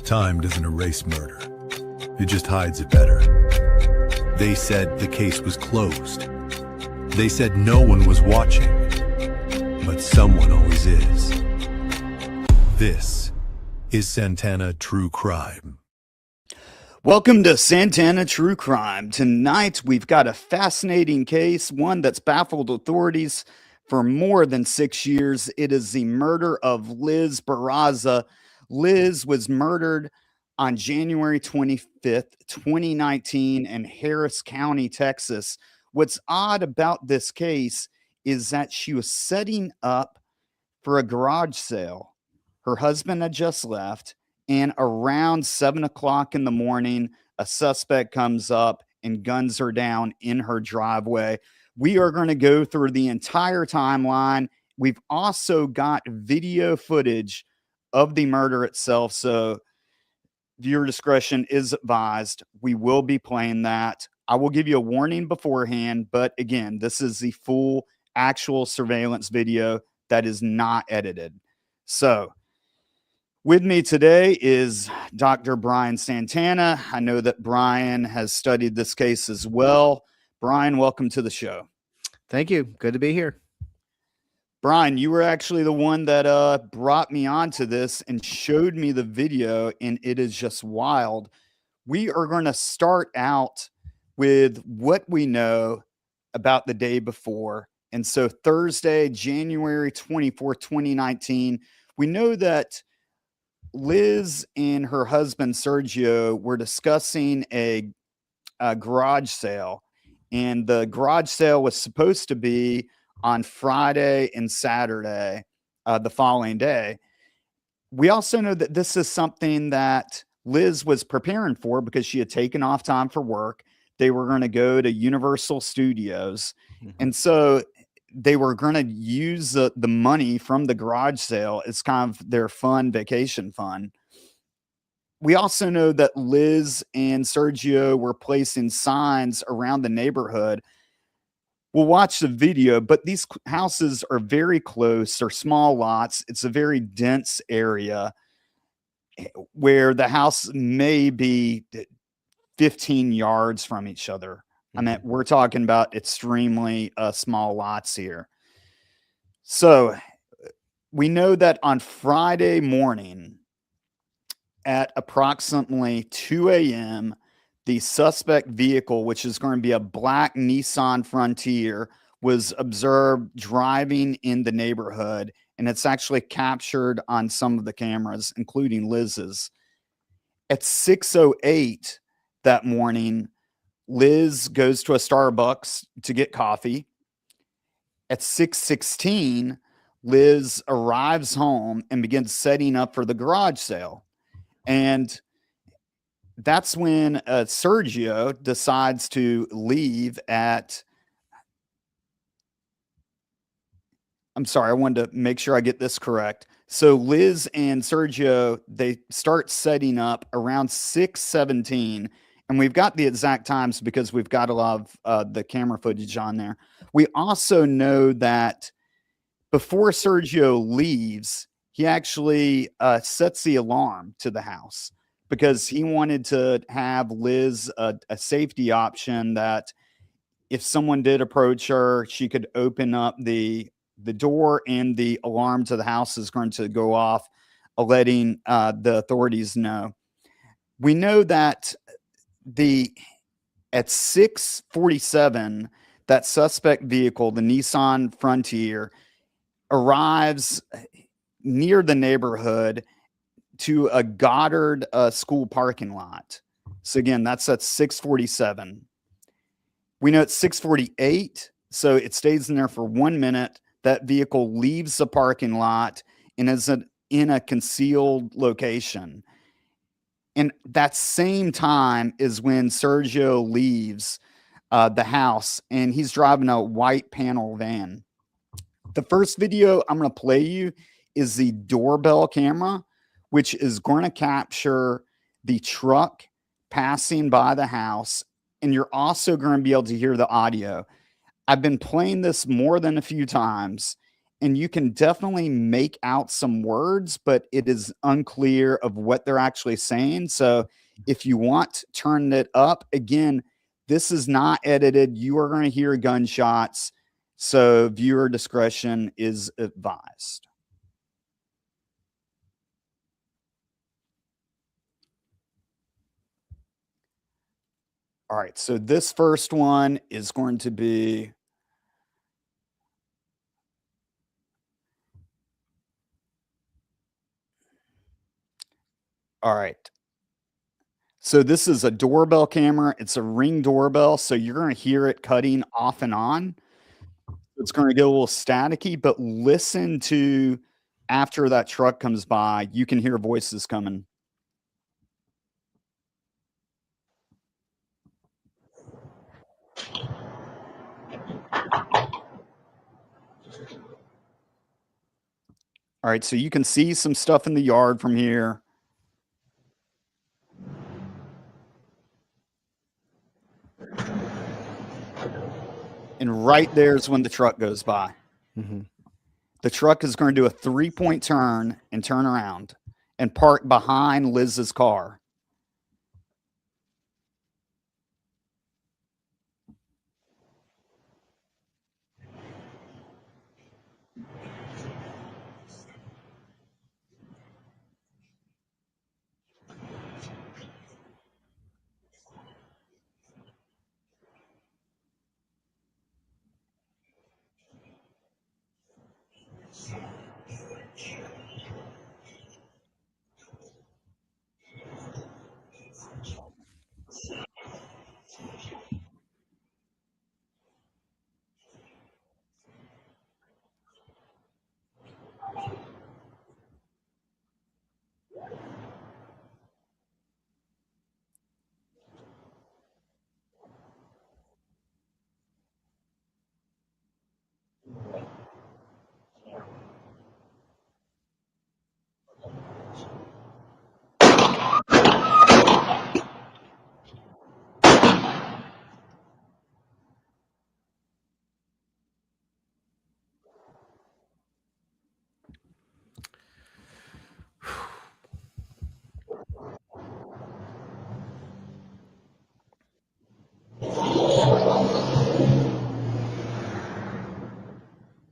Time doesn't erase murder. It just hides it better. They said the case was closed. They said no one was watching. But someone always is. This is Santana True Crime. Welcome to Santana True Crime. Tonight we've got a fascinating case, one that's baffled authorities for more than 6 years. It is the murder of Liz Barraza. Liz was murdered on January 25th, 2019 in Harris County, Texas. What's odd about this case is that she was setting up for a garage sale. Her husband had just left, and around 7 o'clock in the morning, a suspect comes up and guns her down in her driveway. We are going to go through the entire timeline. We've also got video footage of the murder itself, so viewer discretion is advised. We will be playing that. I will give you a warning beforehand, but again, this is the full actual surveillance video that is not edited. So with me today is Dr. Brian Santana. I know that Brian has studied this case as well. Brian, welcome to the show. Thank you. Good to be here. Brian, you were actually the one that brought me onto this and showed me the video, and it is just wild. We are going to start out with what we know about the day before. And so Thursday, January 24th, 2019, we know that Liz and her husband, Sergio, were discussing a garage sale. And the garage sale was supposed to be on Friday and Saturday, the following day. We also know that this is something that Liz was preparing for because she had taken off time for work. They were going to go to Universal Studios. And so they were going to use the money from the garage sale as kind of their fun vacation fund. We also know that Liz and Sergio were placing signs around the neighborhood. We'll watch the video, but these houses are very close. They're small lots. It's a very dense area where the house may be 15 yards from each other. I mean, we're talking about extremely small lots here. So we know that on Friday morning at approximately 2 a.m., the suspect vehicle, which is going to be a black Nissan Frontier, was observed driving in the neighborhood, and it's actually captured on some of the cameras, including Liz's. At 6:08 that morning, Liz goes to a Starbucks to get coffee. At 6:16, Liz arrives home and begins setting up for the garage sale. And that's when Sergio decides to leave at, I'm sorry, I wanted to make sure I get this correct. So Liz and Sergio, they start setting up around 6:17, and we've got the exact times because we've got a lot of the camera footage on there. We also know that before Sergio leaves, he actually sets the alarm to the house, because he wanted to have Liz a safety option that if someone did approach her, she could open up the door and the alarm to the house is going to go off, letting the authorities know. We know that at 6:47, that suspect vehicle, the Nissan Frontier, arrives near the neighborhood to a Goddard school parking lot. So again, that's at 6:47. We know it's 6:48, so it stays in there for 1 minute. That vehicle leaves the parking lot and is in a concealed location. And that same time is when Sergio leaves the house, and he's driving a white panel van. The first video I'm going to play you is the doorbell camera, which is going to capture the truck passing by the house. And you're also going to be able to hear the audio. I've been playing this more than a few times, and you can definitely make out some words, but it is unclear of what they're actually saying. So if you want, turn it up. Again, this is not edited. You are going to hear gunshots. So viewer discretion is advised. All right, so this first one is going to be all right. So this is a doorbell camera. It's a Ring doorbell, so you're going to hear it cutting off and on. It's going to get a little staticky, but listen to after that truck comes by, you can hear voices coming. All right, so you can see some stuff in the yard from here. And right there's when the truck goes by. Mm-hmm. The truck is going to do a 3-point turn and turn around and park behind Liz's car.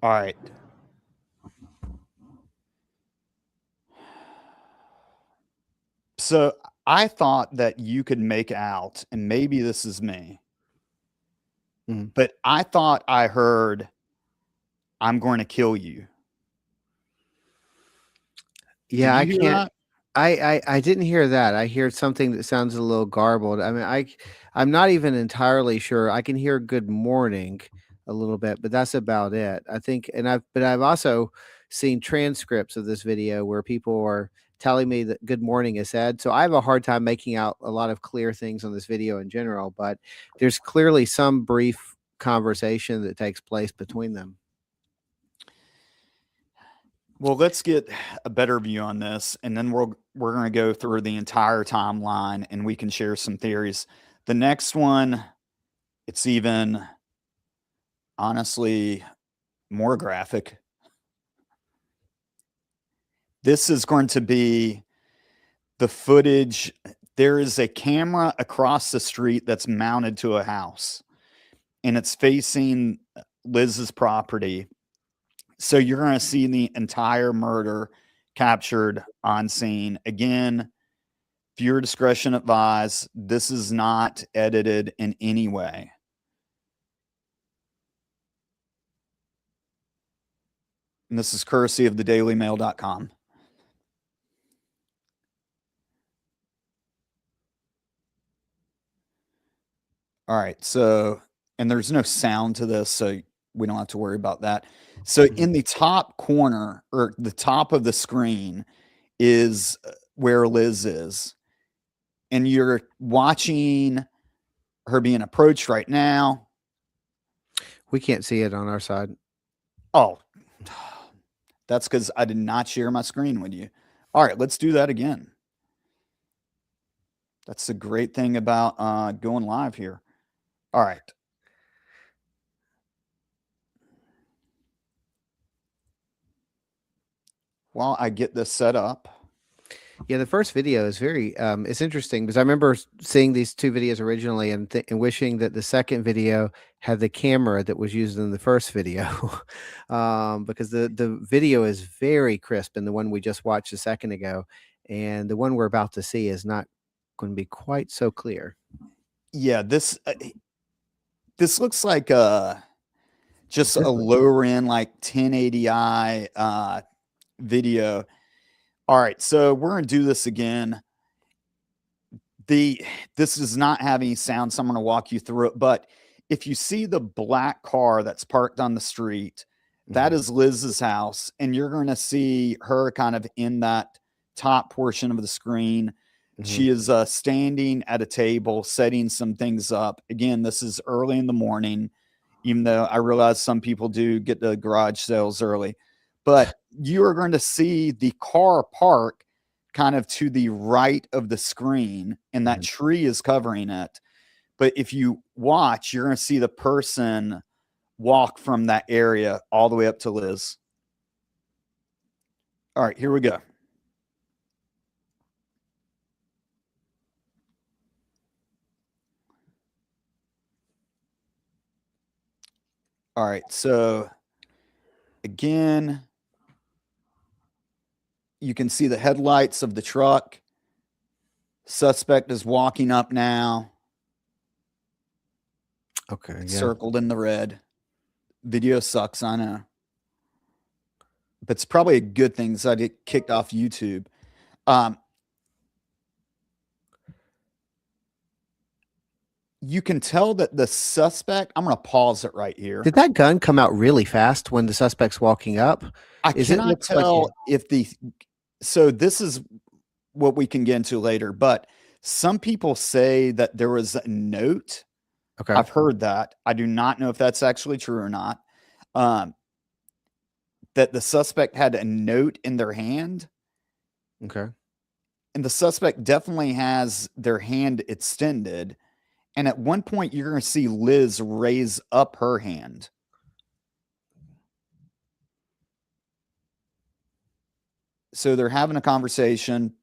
All right. So I thought that you could make out, and maybe this is me, Mhm. but I thought I heard, "I'm going to kill you." Yeah, Did I you hear can't. that? I didn't hear that. I hear something that sounds a little garbled. I mean, I'm not even entirely sure. I can hear "good morning" a little bit, but that's about it. I think, and I've also seen transcripts of this video where people are telling me that "good morning" is said. So I have a hard time making out a lot of clear things on this video in general. But there's clearly some brief conversation that takes place between them. Well, let's get a better view on this, and then we're going to go through the entire timeline, and we can share some theories. The next one, it's even honestly more graphic. This is going to be the footage. There is a camera across the street that's mounted to a house, and it's facing Liz's property. So you're going to see the entire murder captured on scene. Again, viewer discretion advised. This is not edited in any way. And this is courtesy of thedailymail.com. All right. So, and there's no sound to this, so we don't have to worry about that. So in the top corner or the top of the screen is where Liz is. And you're watching her being approached right now. We can't see it on our side. Oh, that's because I did not share my screen with you. All right, let's do that again. That's the great thing about going live here. All right. while I get this set up. Yeah, the first video is very it's interesting because I remember seeing these two videos originally and wishing that the second video had the camera that was used in the first video. Because the video is very crisp, and the one we just watched a second ago, and the one we're about to see is not going to be quite so clear. Yeah, this looks like just a lower end like 1080i video. All right, so we're gonna do this again. This does not have any sound, so I'm gonna walk you through it. But if you see the black car that's parked on the street, that is Liz's house, and you're gonna see her kind of in that top portion of the screen. She is standing at a table, setting some things up. Again, this is early in the morning, even though I realize some people do get the garage sales early. But you are going to see the car park kind of to the right of the screen, and that tree is covering it. But if you watch, you're going to see the person walk from that area all the way up to Liz. All right, here we go. All right, so again, you can see the headlights of the truck. Suspect is walking up now. Okay, yeah. Circled in the red. Video sucks, I know. But it's probably a good thing because I get kicked off YouTube. You can tell that the suspect, I'm going to pause it right here. Did that gun come out really fast when the suspect's walking up? I cannot tell if so this is what we can get into later, but some people say that there was a note. Okay. I've heard that. I do not know if that's actually true or not. That the suspect had a note in their hand. Okay. And the suspect definitely has their hand extended. And at one point, you're going to see Liz raise up her hand. So they're having a conversation,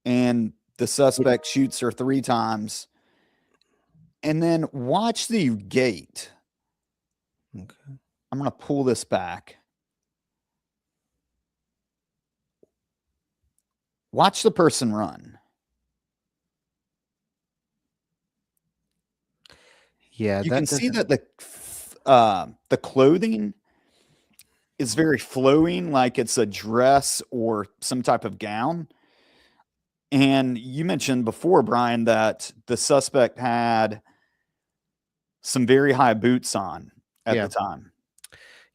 and the suspect shoots her 3 times. And then watch the gate. Okay. I'm going to pull this back. Watch the person run. Yeah, you can see that the clothing is very flowing, like it's a dress or some type of gown. And you mentioned before, Brian, that the suspect had some very high boots on at the time.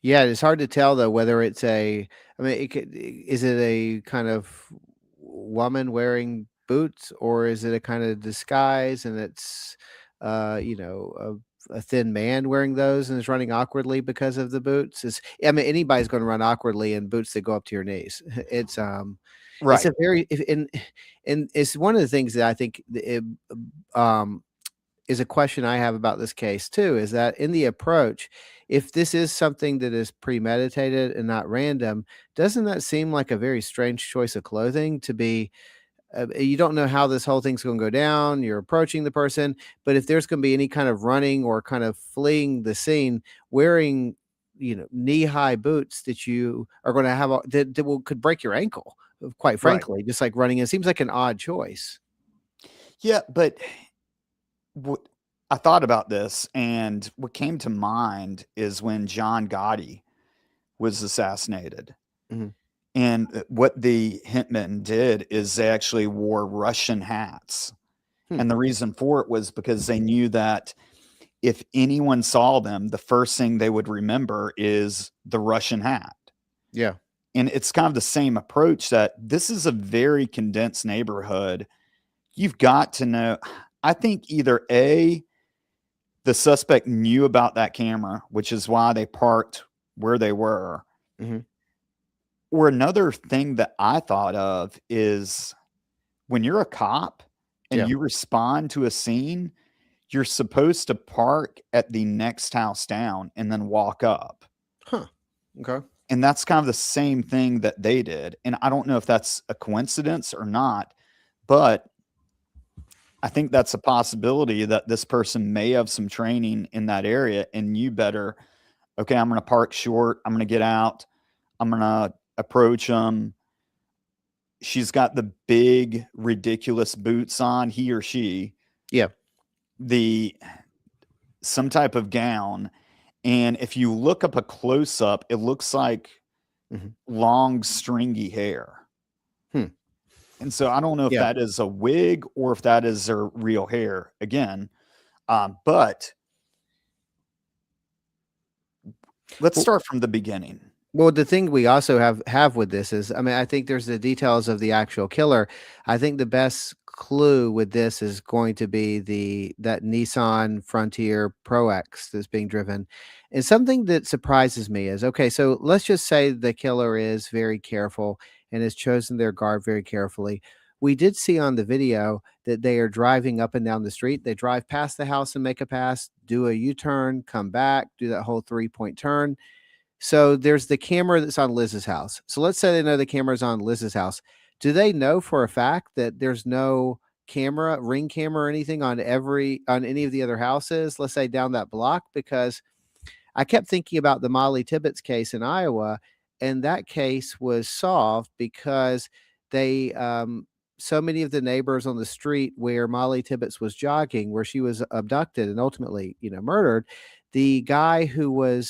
Yeah, it's hard to tell though whether it's is it a kind of woman wearing boots, or is it a kind of disguise and it's a thin man wearing those and is running awkwardly because of the boots? Anybody's going to run awkwardly in boots that go up to your knees. It's right. It's a very and it's one of the things that I think is a question I have about this case too, is that in the approach, if this is something that is premeditated and not random, doesn't that seem like a very strange choice of clothing to be? You don't know how this whole thing's going to go down. You're approaching the person, but if there's going to be any kind of running or kind of fleeing the scene, wearing knee-high boots that you are going to have could break your ankle, quite frankly, just like running. It seems like an odd choice. Yeah, but I thought about this, and what came to mind is when John Gotti was assassinated. Mm-hmm. And what the hitmen did is they actually wore Russian hats. And the reason for it was because they knew that if anyone saw them, the first thing they would remember is the Russian hat. Yeah. And it's kind of the same approach, that this is a very condensed neighborhood. You've got to know, I think either A, the suspect knew about that camera, which is why they parked where they were. Mm-hmm. Or another thing that I thought of is when you're a cop and you respond to a scene, you're supposed to park at the next house down and then walk up. Huh. Okay. And that's kind of the same thing that they did. And I don't know if that's a coincidence or not, but I think that's a possibility that this person may have some training in that area, and you better, okay, I'm going to park short. I'm going to get out. I'm going to approach them. She's got the big, ridiculous boots on, he or she, Yeah. some type of gown. And if you look up a close up, it looks like long, stringy hair. And so I don't know if Yeah. that is a wig or if that is their real hair again. But let's start from the beginning. Well, the thing we also have with this is, I mean, I think there's the details of the actual killer. I think the best clue with this is going to be that Nissan Frontier Pro X that's being driven. And something that surprises me is, okay, so let's just say the killer is very careful and has chosen their guard very carefully. We did see on the video that they are driving up and down the street. They drive past the house and make a pass, do a U-turn, come back, do that whole 3-point turn. So there's the camera that's on Liz's house. So let's say they know the camera's on Liz's house. Do they know for a fact that there's no camera, ring camera or anything on any of the other houses, let's say down that block? Because I kept thinking about the Molly Tibbetts case in Iowa, and that case was solved because they so many of the neighbors on the street where Molly Tibbetts was jogging, where she was abducted and ultimately, murdered, the guy who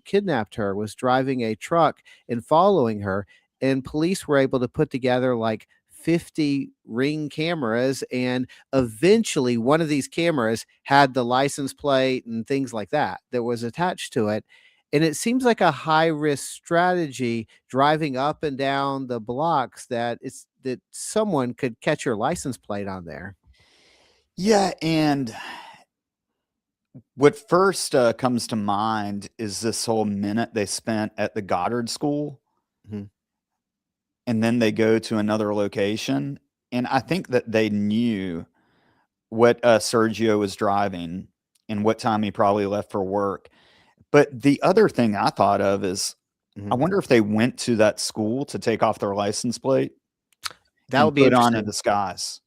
kidnapped her was driving a truck and following her, and police were able to put together like 50 ring cameras, and eventually one of these cameras had the license plate and things like that was attached to it. And it seems like a high risk strategy driving up and down the blocks that someone could catch your license plate on there. Yeah, and what first comes to mind is this whole minute they spent at the Goddard School, and then they go to another location. And I think that they knew what Sergio was driving and what time he probably left for work. But the other thing I thought of is, I wonder if they went to that school to take off their license plate. That would be put on a interesting. disguise.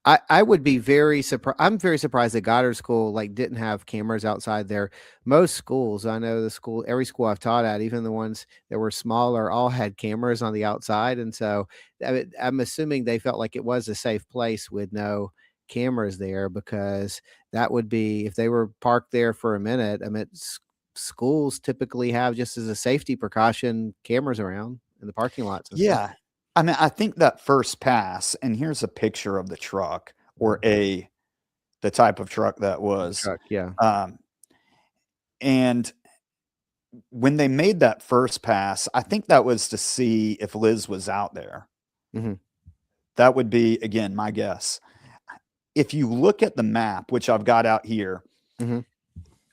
I would be very surprised. I'm very surprised that Goddard School didn't have cameras outside there. Most schools, I know every school I've taught at, even the ones that were smaller, all had cameras on the outside. And so I'm assuming they felt like it was a safe place with no cameras there, because that would be, if they were parked there for a minute. I mean, schools typically have, just as a safety precaution, cameras around in the parking lots and stuff. Yeah. I mean, I think that first pass, and here's a picture of the truck, or the type of truck that was. Truck, yeah. And when they made that first pass, I think that was to see if Liz was out there. That would be, again, my guess. If you look at the map, which I've got out here,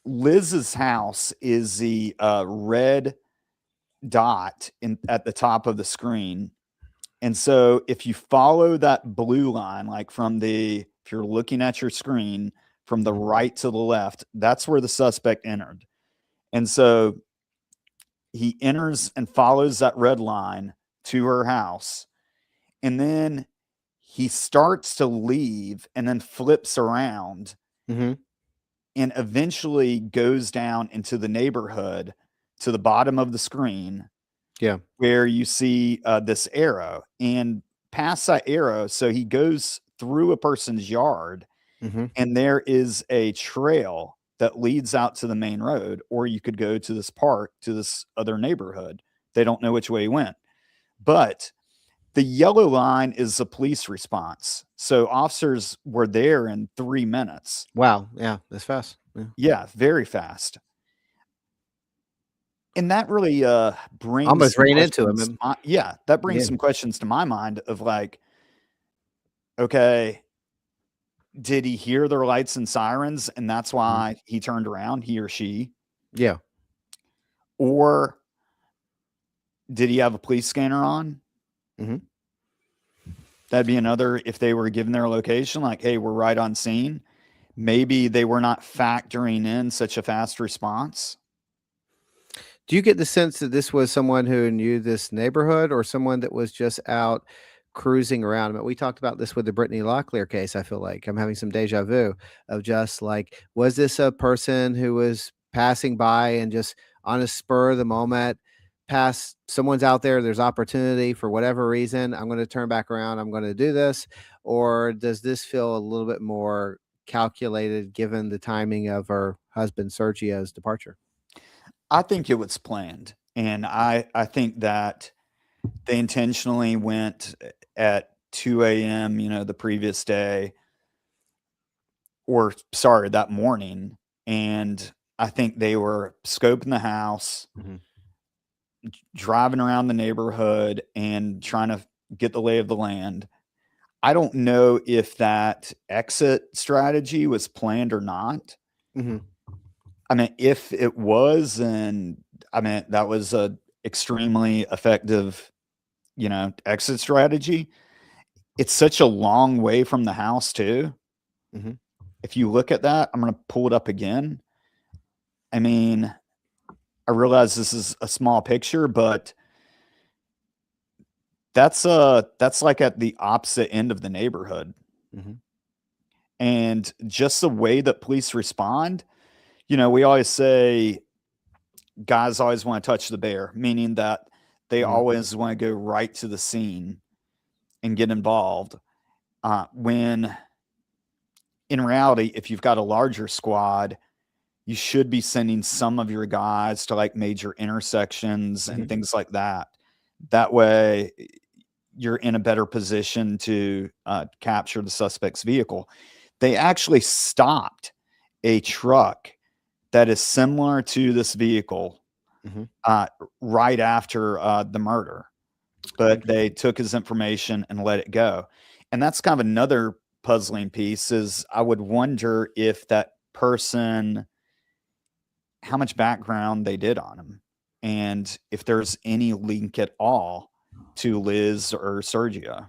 Liz's house is the red dot at the top of the screen. And so if you follow that blue line, like if you're looking at your screen from the right to the left, that's where the suspect entered. And so he enters and follows that red line to her house. And then he starts to leave and then flips around and eventually goes down into the neighborhood to the bottom of the screen. Yeah. Where you see this arrow, and past that arrow, so he goes through a person's yard, and there is a trail that leads out to the main road, or you could go to this park, to this other neighborhood. They don't know which way he went. But the yellow line is the police response. So officers were there in 3 minutes. Wow. Yeah, that's fast. Yeah, very fast. And that really brings almost ran into him. That brings some questions to my mind of like, okay, did he hear their lights and sirens and that's why he turned around, he or she? Yeah. Or did he have a police scanner on? That'd be another, if they were given their location, like, hey, we're right on scene. Maybe they were not factoring in such a fast response. Do you get the sense that this was someone who knew this neighborhood or someone that was just out cruising around? I mean, we talked about this with the Brittany Locklear case. I feel like I'm having some deja vu of just like, was this a person who was passing by and just on a spur of the moment, past someone's out there, there's opportunity for whatever reason, I'm going to turn back around, I'm going to do this? Or does this feel a little bit more calculated given the timing of her husband Sergio's departure? I think it was planned, and I think that they intentionally went at 2 a.m., the previous day, or sorry, that morning, and I think they were scoping the house, Mhm. driving around the neighborhood, and trying to get the lay of the land. I don't know if that exit strategy was planned or not. Mhm. I mean, if it was, and I mean, that was a extremely effective, exit strategy. It's such a long way from the house too. Mhm. If you look at that, I'm going to pull it up again. I mean, I realize this is a small picture, but that's like at the opposite end of the neighborhood. Mhm. And just the way that police respond, we always say guys always want to touch the bear, meaning that they Mhm. always want to go right to the scene and get involved. When in reality, if you've got a larger squad, you should be sending some of your guys to like major intersections and Mhm. things like that. That way, you're in a better position to capture the suspect's vehicle. They actually stopped a truck that is similar to this vehicle Mhm. uh, right after the murder, but Interesting. they took his information and let it go. And that's kind of another puzzling piece is I would wonder if that person, how much background they did on him, and if there's any link at all to Liz or Sergio.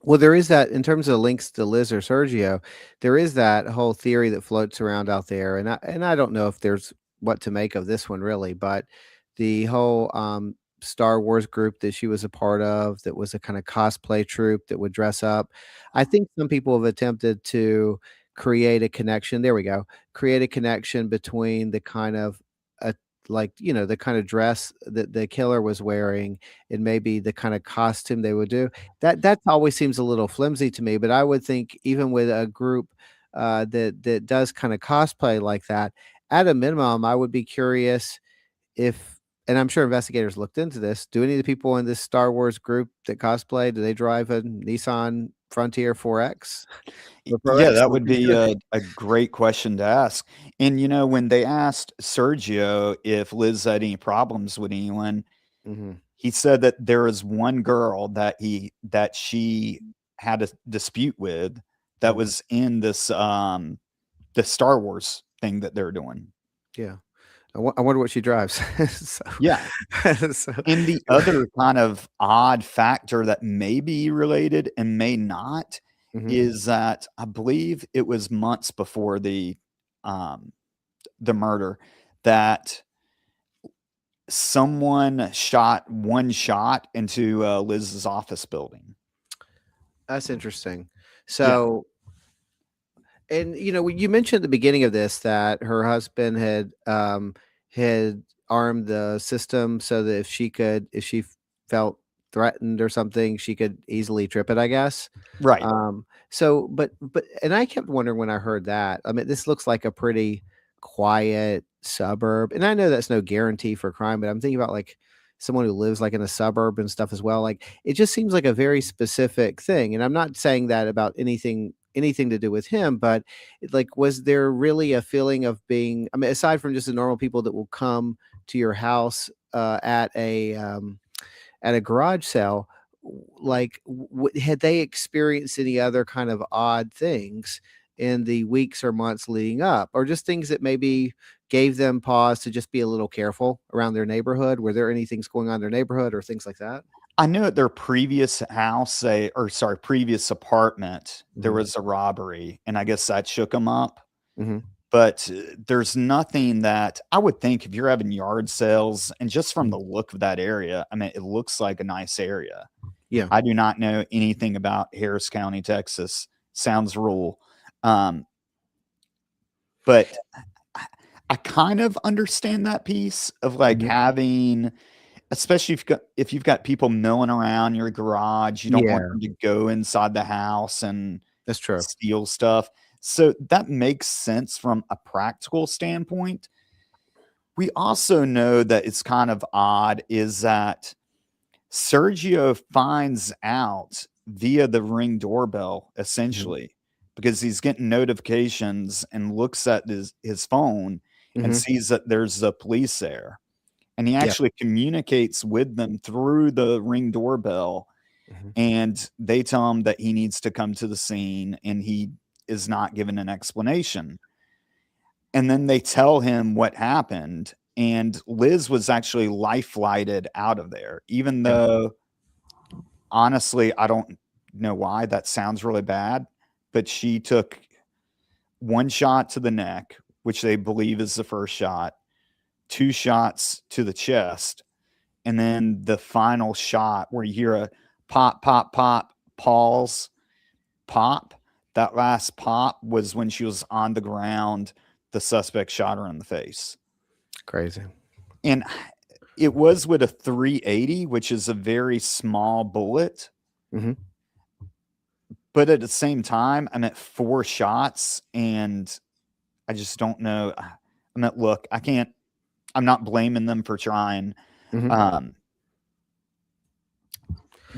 Well, there is that in terms of links to Liz or Sergio, there is that whole theory that floats around out there, and I don't know if there's what to make of this one really, but the whole Star Wars group that she was a part of, that was a kind of cosplay troupe that would dress up. I think some people have attempted to create a connection. There we go. Create a connection between the kind of like the kind of dress that the killer was wearing and maybe the kind of costume they would do. That always seems a little flimsy to me, but I would think even with a group, that does kinda cosplay like that, at a minimum, I would be curious if, and I'm sure investigators looked into this, do any of the people in this Star Wars group that cosplay, do they drive a Nissan Frontier 4X or Pro Yeah, X? that I'm would pretty be sure. a great question to ask. And, when they asked Sergio if Liz had any problems with anyone, Mhm, he said that there was one girl that she had a dispute with that mhm, was in this, the Star Wars thing that they're doing. yeah. I wonder what she drives. So Yeah. so And the other kind of odd factor that may be related and may not Mhm. is that I believe it was months before um, the murder that someone shot one shot into Liz's office building. That's interesting. Yeah. So, and when you mentioned at the beginning of this that her husband had armed the system so that if she felt threatened or something, she could easily trip it, I guess. Right. So, but and I kept wondering when I heard that. I mean, this looks like a pretty quiet suburb, and I know that's no guarantee for crime, but I'm thinking about like someone who lives like in a suburb and stuff as well. Like it just seems like a very specific thing. And I'm not saying that about anything to do with him, but like, was there really a feeling of being? I mean, aside from just the normal people that will come to your house at a garage sale, like had they experienced any other kind of odd things in the weeks or months leading up, or just things that maybe gave them pause to just be a little careful around their neighborhood? Were there any things going on in their neighborhood or things like that? I know at their previous house, or sorry, previous apartment, there Hmm. was a robbery, and I guess that shook them up. Hmm. but there's nothing that I would think if you're having yard sales, and just from the look of that area, I mean, it looks like a nice area. Yeah. I do not know anything about Harris County, Texas. Sounds rural. But I kind of understand that piece of like having, especially if you've got people milling around your garage, you don't want Yeah, them to go inside the house and that's true. steal stuff. So that makes sense from a practical standpoint. We also know that it's kind of odd is that Sergio finds out via the Ring doorbell, essentially, because he's getting notifications and looks at his phone and Mhm. sees that there's the police there. And he Yeah. actually communicates with them through the Ring doorbell, Mhm. and they tell him that he needs to come to the scene, and he is not given an explanation. And then they tell him what happened, and Liz was actually life flighted out of there, even Yeah. though honestly, I don't know why. That sounds really bad, but she took one shot to the neck, which they believe is the first shot, two shots to the chest, and then the final shot where you hear a pop, pop, pop, pause, pop. That last pop was when she was on the ground. The suspect shot her in the face. Crazy. And it was with a 380, which is a very small bullet. Mhm. But at the same time, I'm at 4 shots, and I just don't know. I'm at look, I'm not blaming them for trying. Mhm.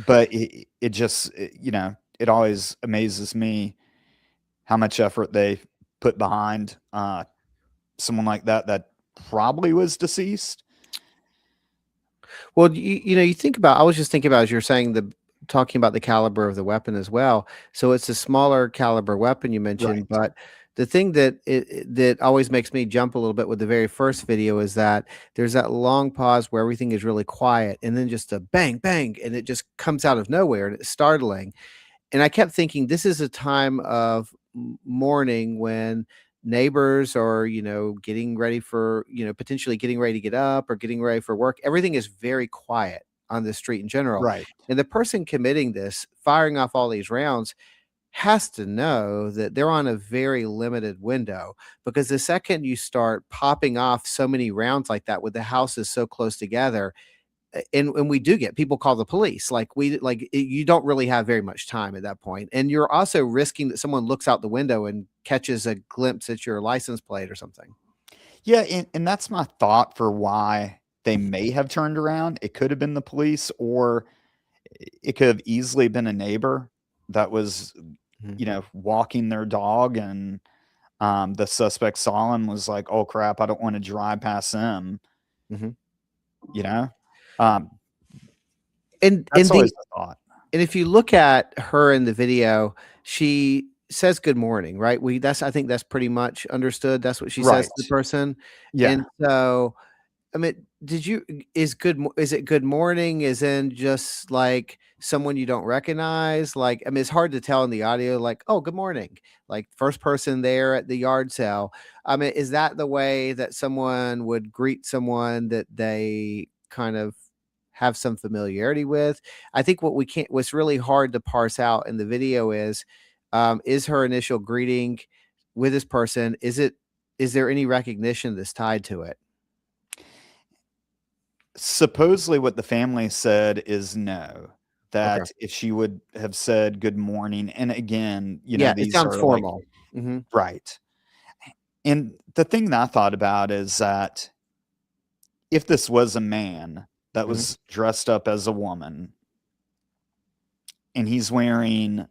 But it just, it always amazes me how much effort they put behind someone like that probably was deceased. Well, you think about I was just thinking about as you're saying talking about the caliber of the weapon as well. So it's a smaller caliber weapon you mentioned, Right. but the thing that always makes me jump a little bit with the very first video is that there's that long pause where everything is really quiet and then just a bang bang and it just comes out of nowhere and it's startling. And I kept thinking this is a time of mourning when neighbors are, getting ready for, potentially getting ready to get up or getting ready for work. Everything is very quiet on the street in general. Right. And the person committing this, firing off all these rounds, has to know that they're on a very limited window because the second you start popping off so many rounds like that with the houses so close together, and we do get people call the police you don't really have very much time at that point, and you're also risking that someone looks out the window and catches a glimpse at your license plate or something. Yeah, and that's my thought for why they may have turned around. It could have been the police, or it could have easily been a neighbor that was, Mhm. walking their dog, and the suspect saw him, was like, "Oh crap, I don't want to drive past them." Mhm. You know, um, and that's and the always the thought. and if you look at her in the video, she says good morning, right? I think that's pretty much understood. That's what she says Right. to the person. Yeah. And so, I mean, is it good morning? Is in just like someone you don't recognize? Like, I mean, it's hard to tell in the audio, like, oh, good morning. Like first person there at the yard sale. I mean, is that the way that someone would greet someone that they kind of have some familiarity with? I think what's really hard to parse out in the video is her initial greeting with this person, is there any recognition that's tied to it? Supposedly, what the family said is no. Okay. That if she would have said good morning, and again, Yeah, it these sounds are like formal. Mhm. right. And the thing that I thought about is that if this was a man that Mhm. was dressed up as a woman, and he's wearing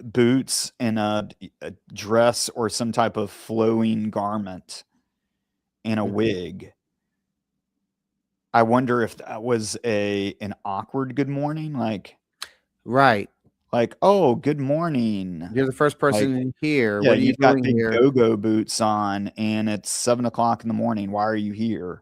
boots and a dress or some type of flowing garment and a Mhm. wig, I wonder if that was an awkward good morning, Right. "Oh, good morning." You're the first Like, person here. yeah, What are you you've got doing big here? go-go boots on, and it's 7 o'clock in the morning. Why are you here?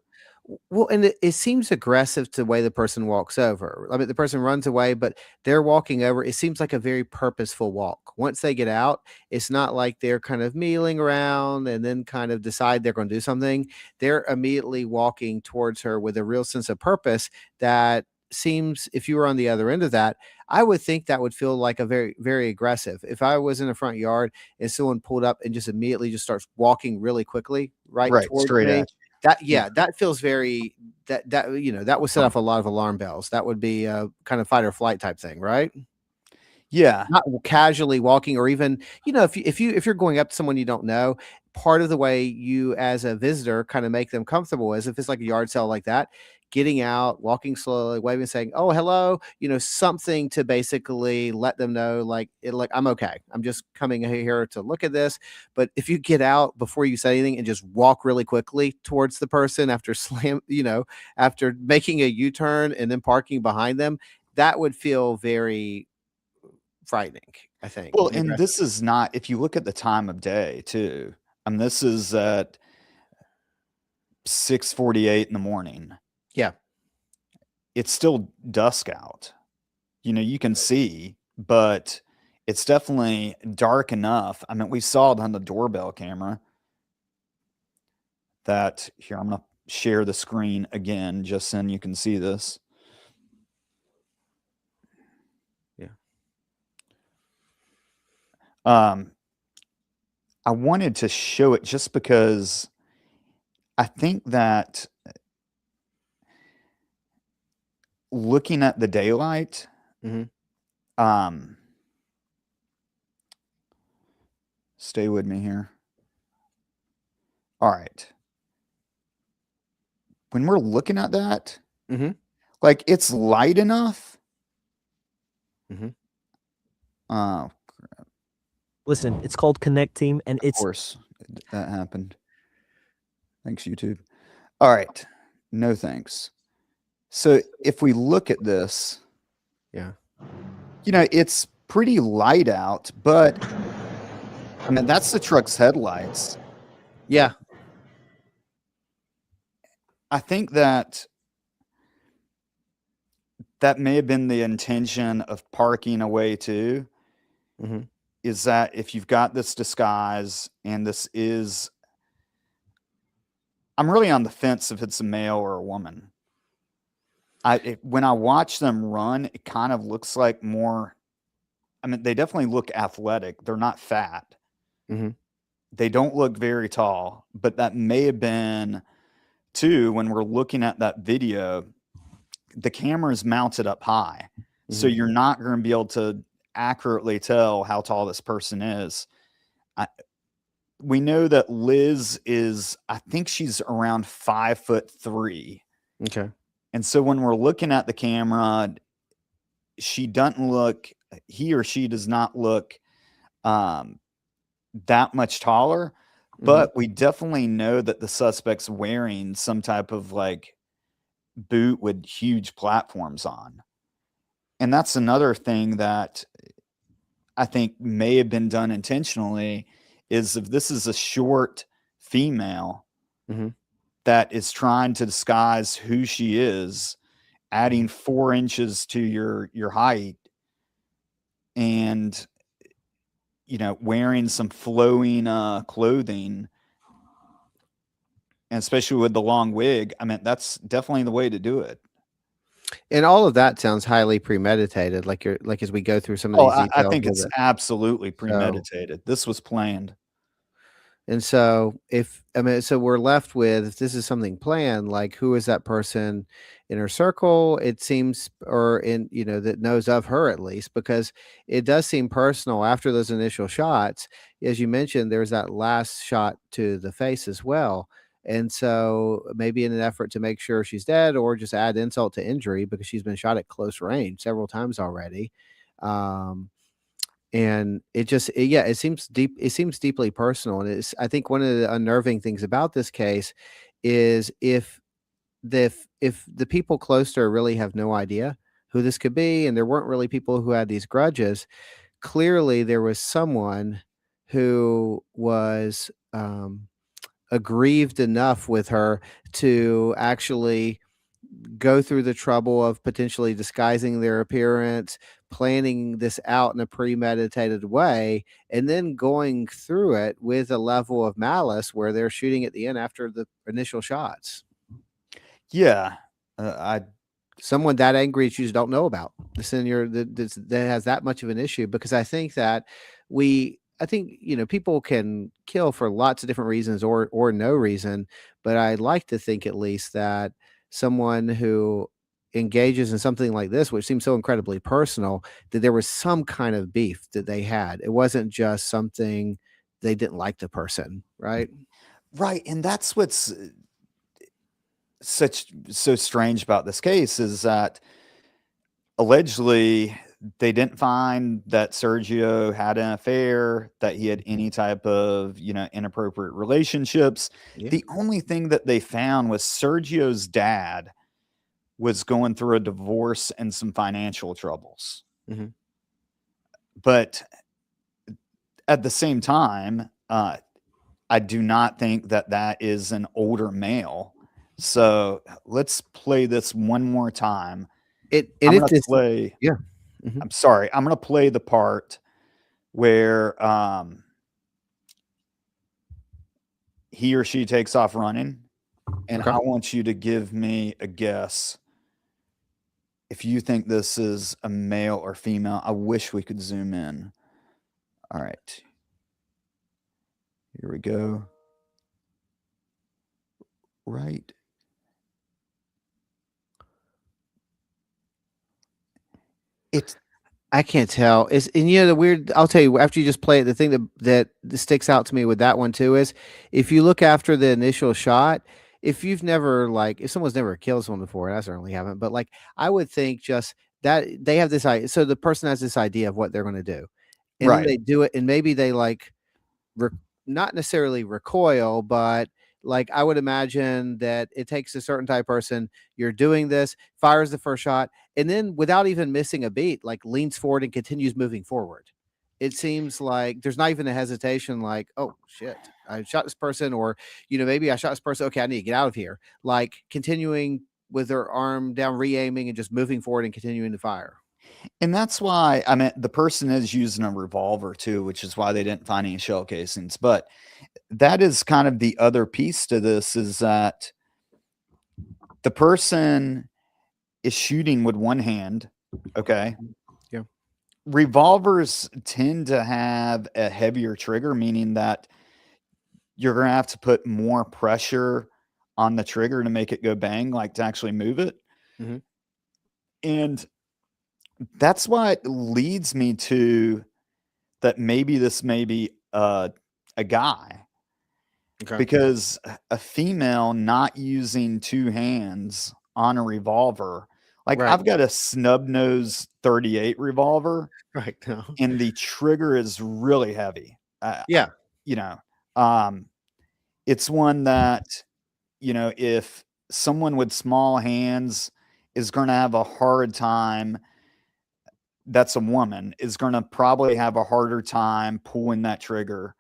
Well, and it seems aggressive to the way the person walks over. I mean, the person runs away, but they're walking over. It seems like a very purposeful walk. Once they get out, it's not like they're kind of mealing around and then kind of decide they're going to do something. They're immediately walking towards her with a real sense of purpose that seems, if you were on the other end of that, I would think that would feel like a very, very aggressive. If I was in a front yard and someone pulled up and just immediately just starts walking really quickly right Right, towards straight me, at that you. yeah, that feels very that would set off a lot of alarm bells. That would be a kind of fight or flight type thing, right? Yeah. Not casually walking or even, if you're going up to someone you don't know, part of the way you as a visitor kind of make them comfortable is if it's like a yard sale like that, getting out, walking slowly, waving, saying, "Oh, hello," something to basically let them know like I'm okay. I'm just coming here to look at this. But if you get out before you say anything and just walk really quickly towards the person after after making a U-turn and then parking behind them, that would feel very frightening, I think, Well, and and aggressive. this is not, if you look at the time of day too, this is at 6:48 in the morning. Yeah. It's still dusk out. You can see, but it's definitely dark enough. We saw it on the doorbell camera that here, I'm gonna share the screen again just so you can see this. Yeah. I wanted to show it just because I think that looking at the daylight, Mhm. stay with me here. All right. When we're looking at that, Mhm. like it's light enough. Mhm. Uh, Listen, it's called Connect Team, and of it's course, that happened. Thanks, YouTube. All right. No thanks. So if we look at this, Yeah. it's pretty light out, but that's the truck's headlights. Yeah. I think that may have been the intention of parking away too, Mhm. is that if you've got this disguise and this is, I'm really on the fence if it's a male or a woman. When I watch them run, it kind of looks like more, they definitely look athletic. They're not fat. Mhm. They don't look very tall, but that may have been too, when we're looking at that video, the camera's mounted up high. So Mhm. you're not going to be able to accurately tell how tall this person is. We know that Liz is, I think she's around 5'3". Okay. And so when we're looking at the camera, she doesn't look, he or she does not look that much taller, Mhm. but we definitely know that the suspect's wearing some type of like boot with huge platforms on. And that's another thing that I think may have been done intentionally, is if this is a short female Mhm. that is trying to disguise who she is, adding 4 inches to your height and wearing some flowing clothing, and especially with the long wig, that's definitely the way to do it. And all of that sounds highly premeditated, like as we go through some of Oh, these I details think with it's it. absolutely So premeditated. This was planned. And so so we're left with, if this is something planned, like who is that person in her circle? It seems, or in, that knows of her at least, because it does seem personal after those initial shots. As you mentioned, there's that last shot to the face as well. And so maybe in an effort to make sure she's dead or just add insult to injury because she's been shot at close range several times already. Um, and it seems deeply personal, and it's, I think, one of the unnerving things about this case is if the people close to her really have no idea who this could be, and there weren't really people who had these grudges. Clearly there was someone who was aggrieved enough with her to actually go through the trouble of potentially disguising their appearance, planning this out in a premeditated way, and then going through it with a level of malice where they're shooting at the end after the initial shots. Yeah. I Someone that angry that you just don't know about. That has that much of an issue, because I think that people can kill for lots of different reasons or no reason, but I'd like to think at least that someone who engages in something like this, which seems so incredibly personal, that there was some kind of beef that they had. It wasn't just something they didn't like the person, right? Right, and that's what's so strange about this case is that allegedly they didn't find that Sergio had an affair, that he had any type of, inappropriate relationships. Yeah. The only thing that they found was Sergio's dad was going through a divorce and some financial troubles. Mhm. But at the same time, I do not think that that is an older male. So let's play this one more time. I'm If gonna this, play. yeah. Mhm. I'm sorry. I'm gonna play the part where he or she takes off running, and Okay. I want you to give me a guess if you think this is a male or female. I wish we could zoom in. All right. Here we go. Right. It's I can't tell. The weird. I'll tell you after you just play it. The thing that sticks out to me with that one too is if you look after the initial shot. If you've never if someone's never killed someone before, and I certainly haven't, but I would think just that they have this idea. So the person has this idea of what they're going to do, and then right. they do it, and maybe they not necessarily recoil, but I would imagine that it takes a certain type of person. You're doing this, fires the first shot, and then without even missing a beat, leans forward and continues moving forward. It seems like there's not even a hesitation, oh shit, I shot this person, or maybe I shot this person. Okay, I need to get out of here. Continuing with their arm down, re-aiming, and just moving forward and continuing to fire. And that's why, I mean, the person is using a revolver too, which is why they didn't find any shell casings. But that is kind of the other piece to this, is that the person is shooting with one hand. Okay. Yeah. Revolvers tend to have a heavier trigger, meaning that you're going to have to put more pressure on the trigger to make it go bang, to actually move it. Mhm. And that's why it leads me to that maybe this may be a guy. Okay. Because a female not using two hands on a revolver, Right. I've got a snub nose 38 revolver, Right. No. and the trigger is really heavy. Yeah. It's one that, if someone with small hands is going to have a hard time, that's a woman, is going to probably have a harder time pulling that trigger.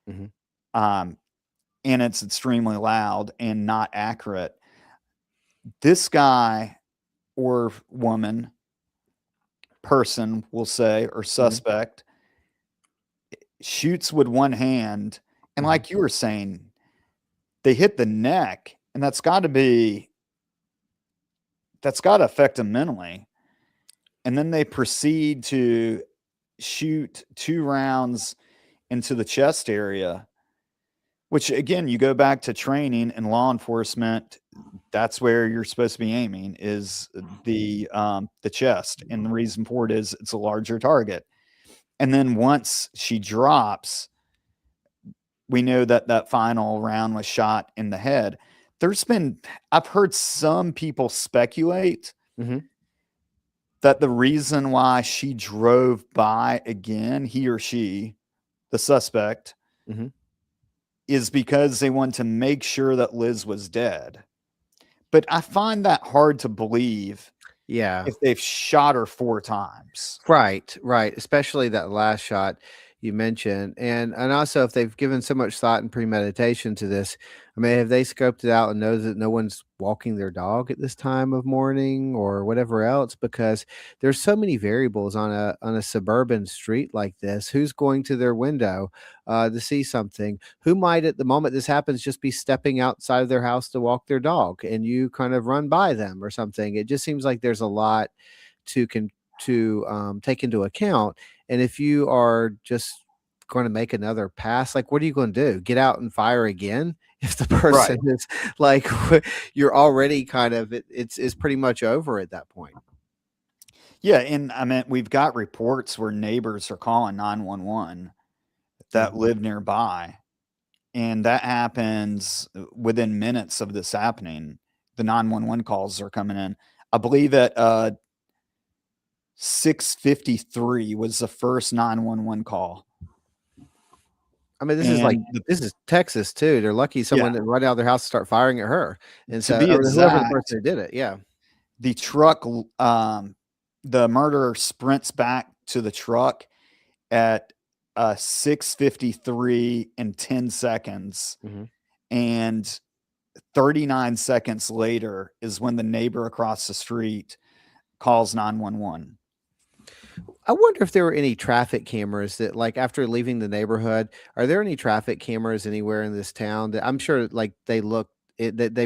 Mhm. And it's extremely loud and not accurate. This guy or woman, person, we'll say, or suspect, shoots with one hand. And like you were saying, they hit the neck, and that's got to affect them mentally. And then they proceed to shoot 2 rounds into the chest area, which, again, you go back to training and law enforcement, that's where you're supposed to be aiming, is the chest. And the reason for it is it's a larger target. And then once she drops, we know that that final round was shot in the head. I've heard some people speculate that the reason why she drove by again, he or she, the suspect, is because they want to make sure that Liz was dead. But I find that hard to believe. Yeah. If they've shot her 4 times. Right. Especially that last shot. you mentioned, and also if they've given so much thought and premeditation to this, I mean, have they scoped it out and know that no one's walking their dog at this time of morning or whatever else? Because there's so many variables on a suburban street like this. Who's going to their window to see something? Who might at the moment this happens just be stepping outside of their house to walk their dog, and you kind of run by them or something? It just seems like there's a lot to take into account. And if you are just going to make another pass, like what are you going to do? Get out and fire again? If the person Right. is like you're already kind of it's pretty much over at that point. Yeah, and I mean, we've got reports where neighbors are calling 911 that Mhm. live nearby, and that happens within minutes of this happening. The 911 calls are coming in. I believe at 6:53 was the first 911 call. I mean, And this is Texas too. They're lucky someone yeah, didn't run out of their house and start firing at her. And to so, be or whoever the exact, person that did it. Yeah. the truck, the murderer sprints back to the truck at 6:53 and 10 seconds. hmm And 39 seconds later is when the neighbor across the street calls 911. I wonder if there were any traffic cameras that, like, after leaving the neighborhood, are there any traffic cameras anywhere in this town that I'm sure, like, they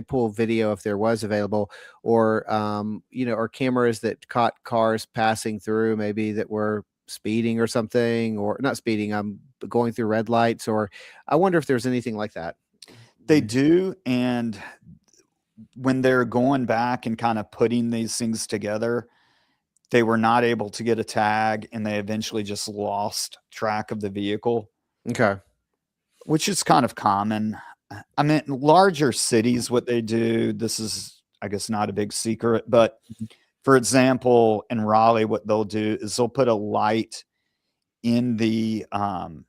pull video if there was available, or or cameras that caught cars passing through, maybe that were speeding or something, or not speeding, going through red lights, or I wonder if there's anything like that. They do. And when they're going back and kind of putting these things together, they were not able to get a tag and they eventually just lost track of the vehicle, Okay. which is kind of common. I mean, larger cities, what they do, this is, I guess, not a big secret, but for example, in Raleigh, what they'll do is they'll put a light in the on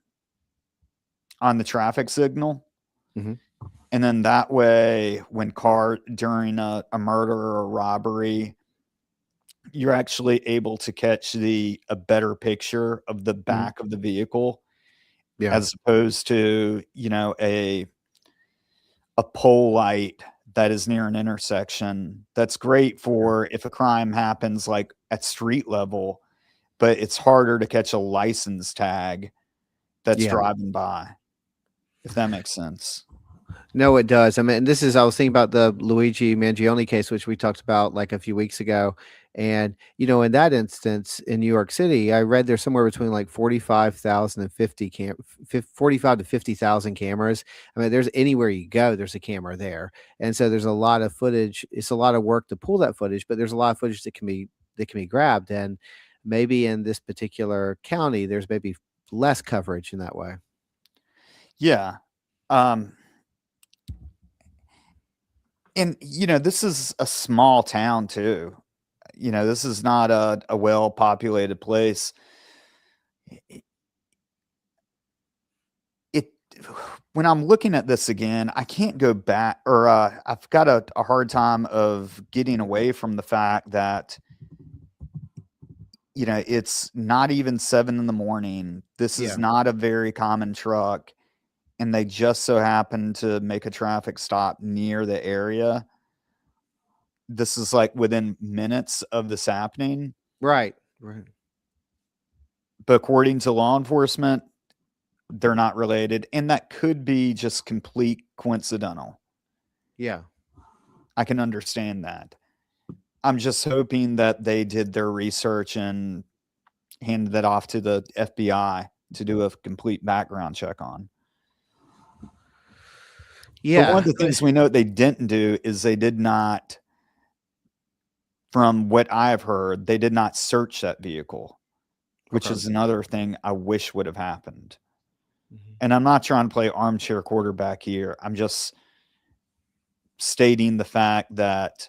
the traffic signal. Mhm. And then that way, when during a murder or a robbery, you're actually able to catch a better picture of the Mhm. back of the vehicle Yeah. as opposed to, a pole light that is near an intersection. That's great for if a crime happens like at street level, but it's harder to catch a license tag that's Yeah. driving by, if that makes sense. No, it does. I mean, I was thinking about the Luigi Mangione case, which we talked about like a few weeks ago. And, in that instance in New York City, I read there's somewhere between like 45,000 and 45 to 50,000 cameras. I mean, there's anywhere you go, there's a camera there. And so there's a lot of footage. It's a lot of work to pull that footage, but there's a lot of footage that can be grabbed. And maybe in this particular county, there's maybe less coverage in that way. Yeah. Um, and this is a small town too. This is not a well-populated place. It when I'm looking at this again, I can't go back, or I've got a hard time of getting away from the fact that it's not even 7 in the morning. This is Yeah. not a very common truck, and they just so happen to make a traffic stop near the area. This is like within minutes of this happening, Right. Right. but according to law enforcement, they're not related, and that could be just complete coincidental. Yeah. I can understand that. I'm just hoping that they did their research and handed that off to the FBI to do a complete background check on. But one Yeah. of the things we know they didn't do is they did not, from what I've heard, they did not search that vehicle, which Okay. is another thing I wish would have happened. Mhm. And I'm not trying to play armchair quarterback here. I'm just stating the fact that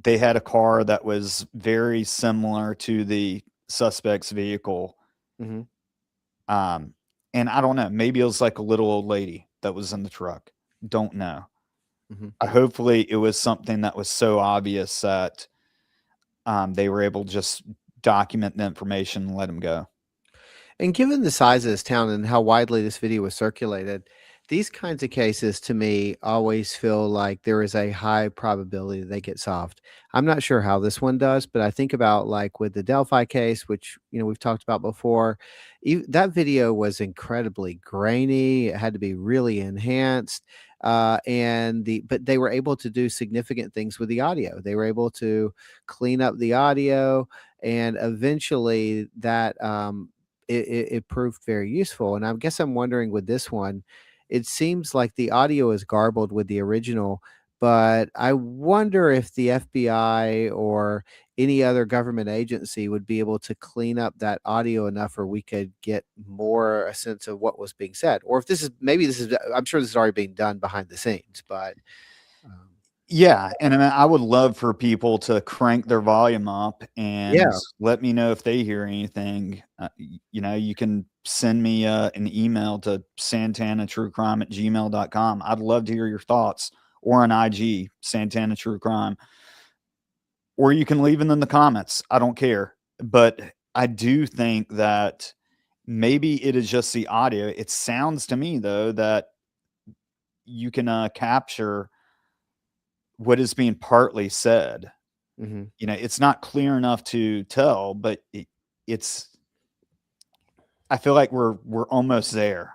they had a car that was very similar to the suspect's vehicle. Mhm. And I don't know, maybe it was like a little old lady that was in the truck. Don't know. Mhm. Hopefully it was something that was so obvious that they were able to just document the information and let him go. And given the size of this town and how widely this video was circulated, these kinds of cases to me always feel like there is a high probability they get solved. I'm not sure how this one does, but I think about like with the Delphi case, which we've talked about before. That video was incredibly grainy. It had to be really enhanced, but they were able to do significant things with the audio. They were able to clean up the audio, and eventually that it proved very useful. And I guess I'm wondering with this one, it seems like the audio is garbled with the original, but I wonder if the FBI or any other government agency would be able to clean up that audio enough where we could get more a sense of what was being said. Or if I'm sure this is already being done behind the scenes, but um, Yeah, and I would love for people to crank their volume up and yeah. let me know if they hear anything. You can send me an email to santanatruecrime@gmail.com. I'd love to hear your thoughts, or on IG, Santana True Crime, or you can leave them in the comments. I don't care. But I do think that maybe it is just the audio. It sounds to me, though, that you can capture what is being partly said. Mhm. It's not clear enough to tell, but it's. I feel like we're almost there.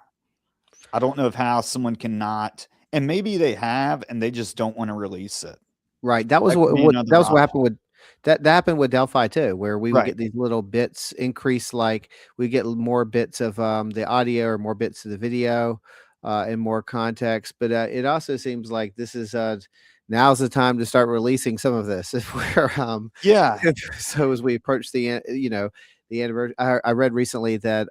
I don't know of how someone cannot, and maybe they have, and they just don't want to release it. Right, that was That could be that another was what option. happened with that happened with Delphi too, where we would Right. get these little bits increase, like, we get more bits of, the audio or more bits of the video, and more context, but, it also seems like this is, now's the time to start releasing some of this if we're, Yeah. so as we approach the anniversary. I read recently that,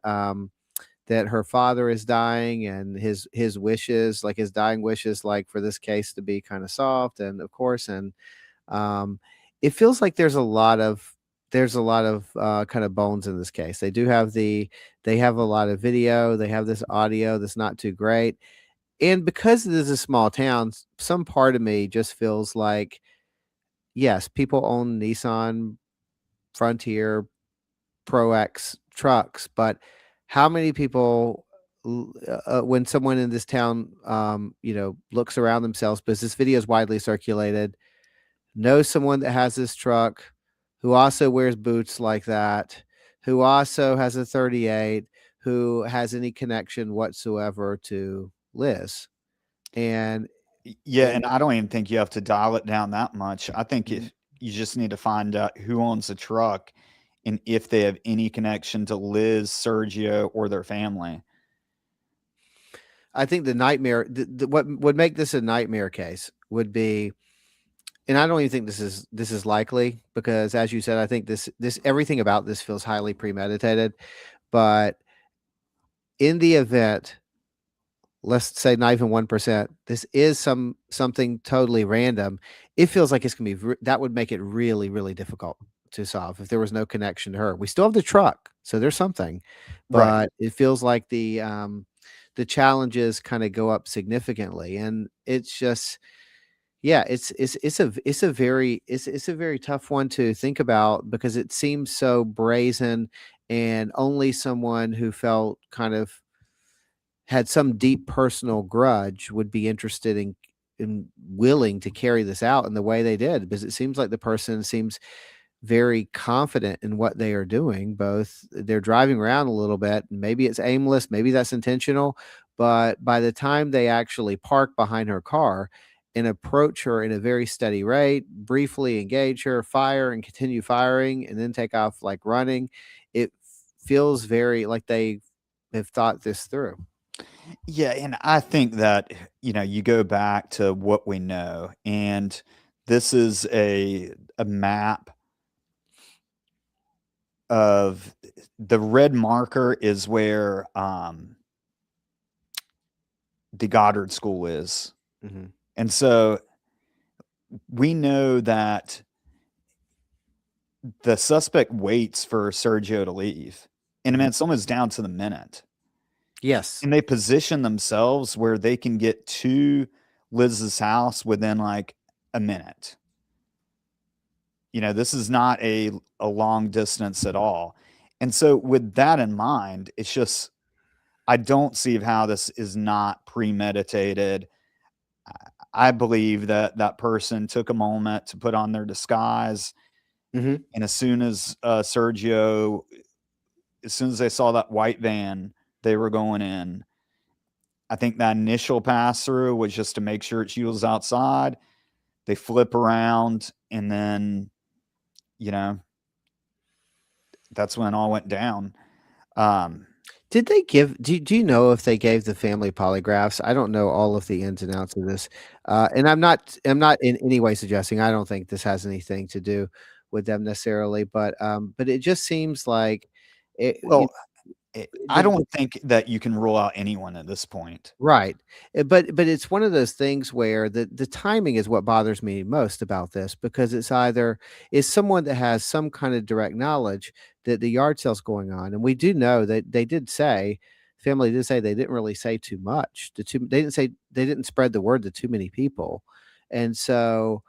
that her father is dying, and his wishes, like his dying wishes, like for this case to be kind of solved. And of course, and um, it feels like there's a lot of kind of bones in this case. They have a lot of video. They have this audio that's not too great, and because it is a small town, some part of me just feels like yes, people own Nissan Frontier Pro X trucks, but how many people, when someone in this town, looks around themselves, because this video is widely circulated, knows someone that has this truck, who also wears boots like that, who also has a 38, who has any connection whatsoever to Liz, and Yeah, and and I don't even think you have to dial it down that much. I think Mhm. if you just need to find out who owns the truck and if they have any connection to Liz, Sergio, or their family. I think the nightmare, what would make this a nightmare case would be, and I don't even think this is likely because, as you said, I think this everything about this feels highly premeditated. But in the event, let's say not even 1%, this is something totally random. It feels like it's gonna be that would make it really, really difficult to solve if there was no connection to her. We still have the truck, so there's something, Right. but it feels like the challenges kind of go up significantly, and it's just yeah, it's a very tough one to think about because it seems so brazen, and only someone who felt kind of had some deep personal grudge would be interested in willing to carry this out in the way they did, because it seems like the person seems very confident in what they are doing. Both they're driving around a little bit, and maybe it's aimless, maybe that's intentional, but by the time they actually park behind her car and approach her in a very steady rate, briefly engage her, fire and continue firing, and then take off like running, it feels very like they have thought this through. Yeah, and I think that, you go back to what we know, and this is a map of the red marker is where the Goddard School is. Mhm. And so we know that the suspect waits for Sergio to leave. And man, Mhm. it's almost down to the minute. Yes. And they position themselves where they can get to Liz's house within like a minute. This is not a long distance at all. And so with that in mind, it's just, I don't see how this is not premeditated. I believe that that person took a moment to put on their disguise, Mhm. and as soon as Sergio, as soon as they saw that white van, they were going in. I think that initial pass through was just to make sure she was outside. They flip around, and then, you know, that's when it all went down. Did they give do you know if they gave the family polygraphs? I don't know all of the ins and outs of this, and I'm not in any way suggesting I don't think this has anything to do with them necessarily, but it just seems like it you Well, I the don't think that you can rule out anyone at this point. right, but it's one of those things where the timing is what bothers me most about this because it's either is someone that has some kind of direct knowledge that the yard sale's going on, and we do know that they did say family did say they didn't really say too much to too they didn't say they didn't spread the word to too many people, and so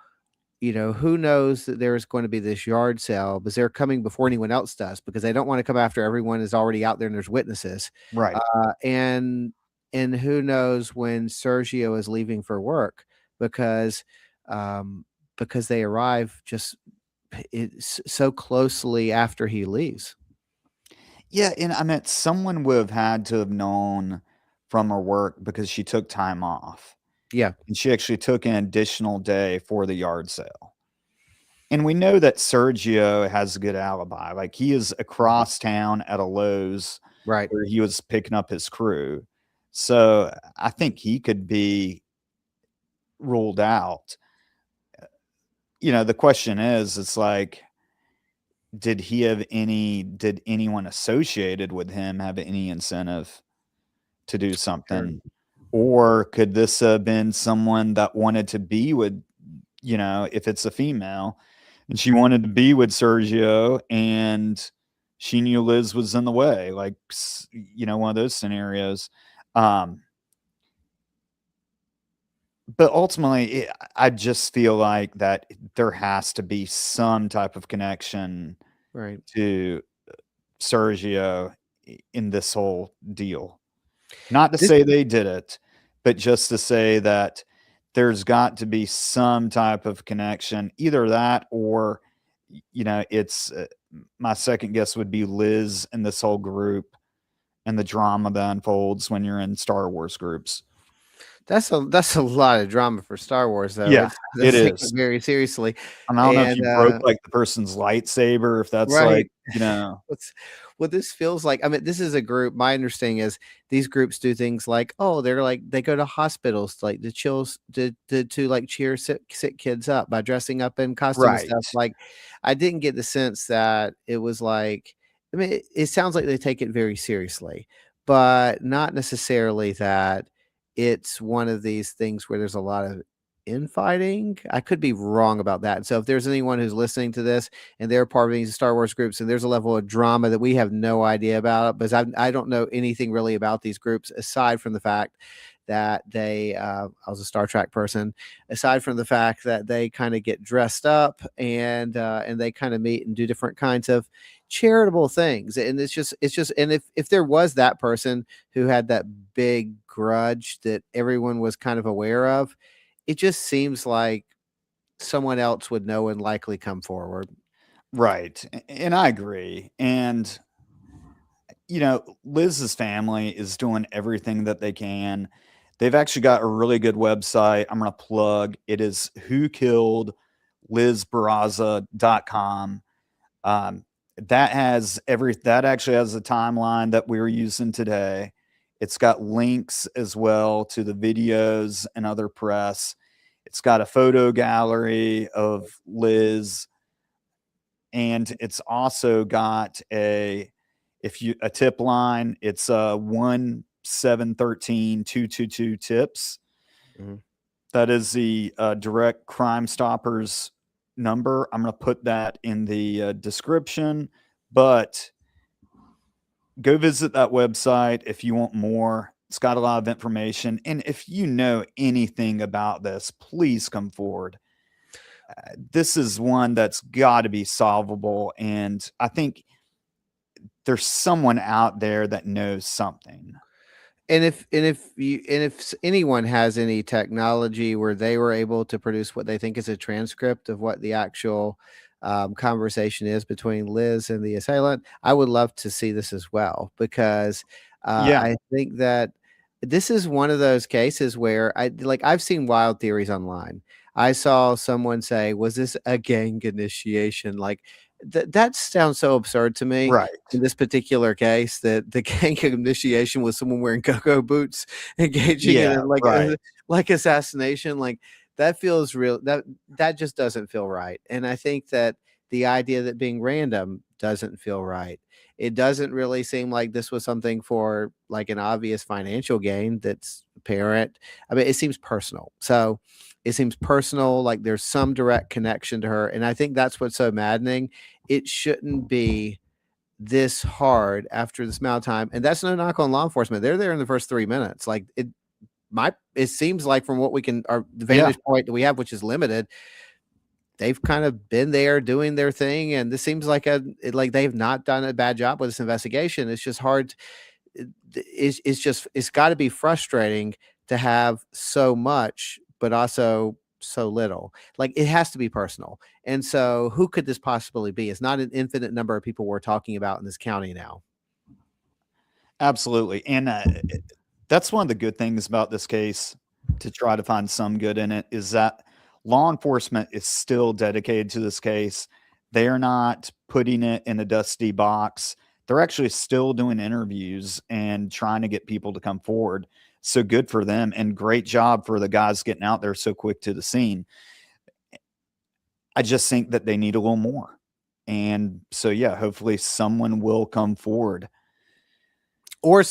who knows that there's going to be this yard sale because they're coming before anyone else does because they don't want to come after everyone is already out there and there's witnesses. Right. And who knows when Sergio is leaving for work because um, because they arrive just it's so closely after he leaves. Yeah, and I mean, someone would have had to have known from her work because she took time off, Yeah, and she actually took an additional day for the yard sale. And we know that Sergio has a good alibi. Like, he is across town at a Lowe's right. where he was picking up his crew. So I think he could be ruled out. The question is, it's like, did anyone associated with him have any incentive to do Sure. something? Or could this have been someone that wanted to be with, if it's a female and she wanted to be with Sergio and she knew Liz was in the way, like, one of those scenarios. Um, but ultimately, I just feel like that there has to be some type of connection Right. to Sergio in this whole deal. Not to This say they did it, but just to say that there's got to be some type of connection. Either that or, it's my second guess would be Liz and this whole group and the drama that unfolds when you're in Star Wars groups. that's a lot of drama for Star Wars though. Yeah, It's it that's taken is. very seriously. And I don't know if And you broke like the person's lightsaber, if that's right. like, What's what this feels like, I mean, this is a group my understanding is these groups do things like, oh, they're like they go to hospitals, like, to chills to, like, cheer sick kids up by dressing up in costume and right. stuff, like, I didn't get the sense that it was like I mean, it sounds like they take it very seriously, but not necessarily that it's one of these things where there's a lot of infighting. I could be wrong about that, so if there's anyone who's listening to this and they're part of these Star Wars groups, and there's a level of drama that we have no idea about because I don't know anything really about these groups aside from the fact that they I was a Star Trek person, aside from the fact that they kind of get dressed up and they kind of meet and do different kinds of charitable things. And it's just and if there was that person who had that big grudge that everyone was kind of aware of, it just seems like someone else would know and likely come forward. Right. And I agree. And, Liz's family is doing everything that they can. They've actually got a really good website. I'm going to plug. It is whokilledlizbarraza.com. That actually has a timeline that we're using today. It's got links as well to the videos and other press. It's got a photo gallery of Liz, and it's also got a tip line. It's 1-713-222-TIPS. Mhm. That is the direct Crime Stoppers number. I'm going to put that in the description, but go visit that website if you want more. It's got a lot of information. And if you know anything about this, please come forward. This is one that's got to be solvable. And I think there's someone out there that knows something. And if anyone has any technology where they were able to produce what they think is a transcript of what the actual conversation is between Liz and the assailant, I would love to see this as well, because Yeah. I think that this is one of those cases where I've seen wild theories online. I saw someone say, "Was this a gang initiation?" Like that sounds so absurd to me. Right. In this particular case, that the gang initiation was someone wearing go-go boots engaging Yeah, in right. like assassination. Like that feels real. That just doesn't feel right. And I think that the idea that being random doesn't feel right. It doesn't really seem like this was something for like an obvious financial gain that's apparent. I mean, it seems personal. So it seems personal, like there's some direct connection to her. And I think that's what's so maddening. It shouldn't be this hard after this amount of time. And that's no knock on law enforcement. They're there in the first 3 minutes. Like it seems like from what we can, the vantage point that we have, which is limited, they've kind of been there doing their thing. And this seems like they've not done a bad job with this investigation. It's just hard. It's got to be frustrating to have so much, but also so little. Like it has to be personal. And so who could this possibly be? It's not an infinite number of people we're talking about in this county now. Absolutely. And that's one of the good things about this case, to try to find some good in it, is that law enforcement is still dedicated to this case. They're not putting it in a dusty box. They're actually still doing interviews and trying to get people to come forward. So good for them, and great job for the guys getting out there so quick to the scene. I just think that they need a little more. And so, yeah, hopefully someone will come forward. Or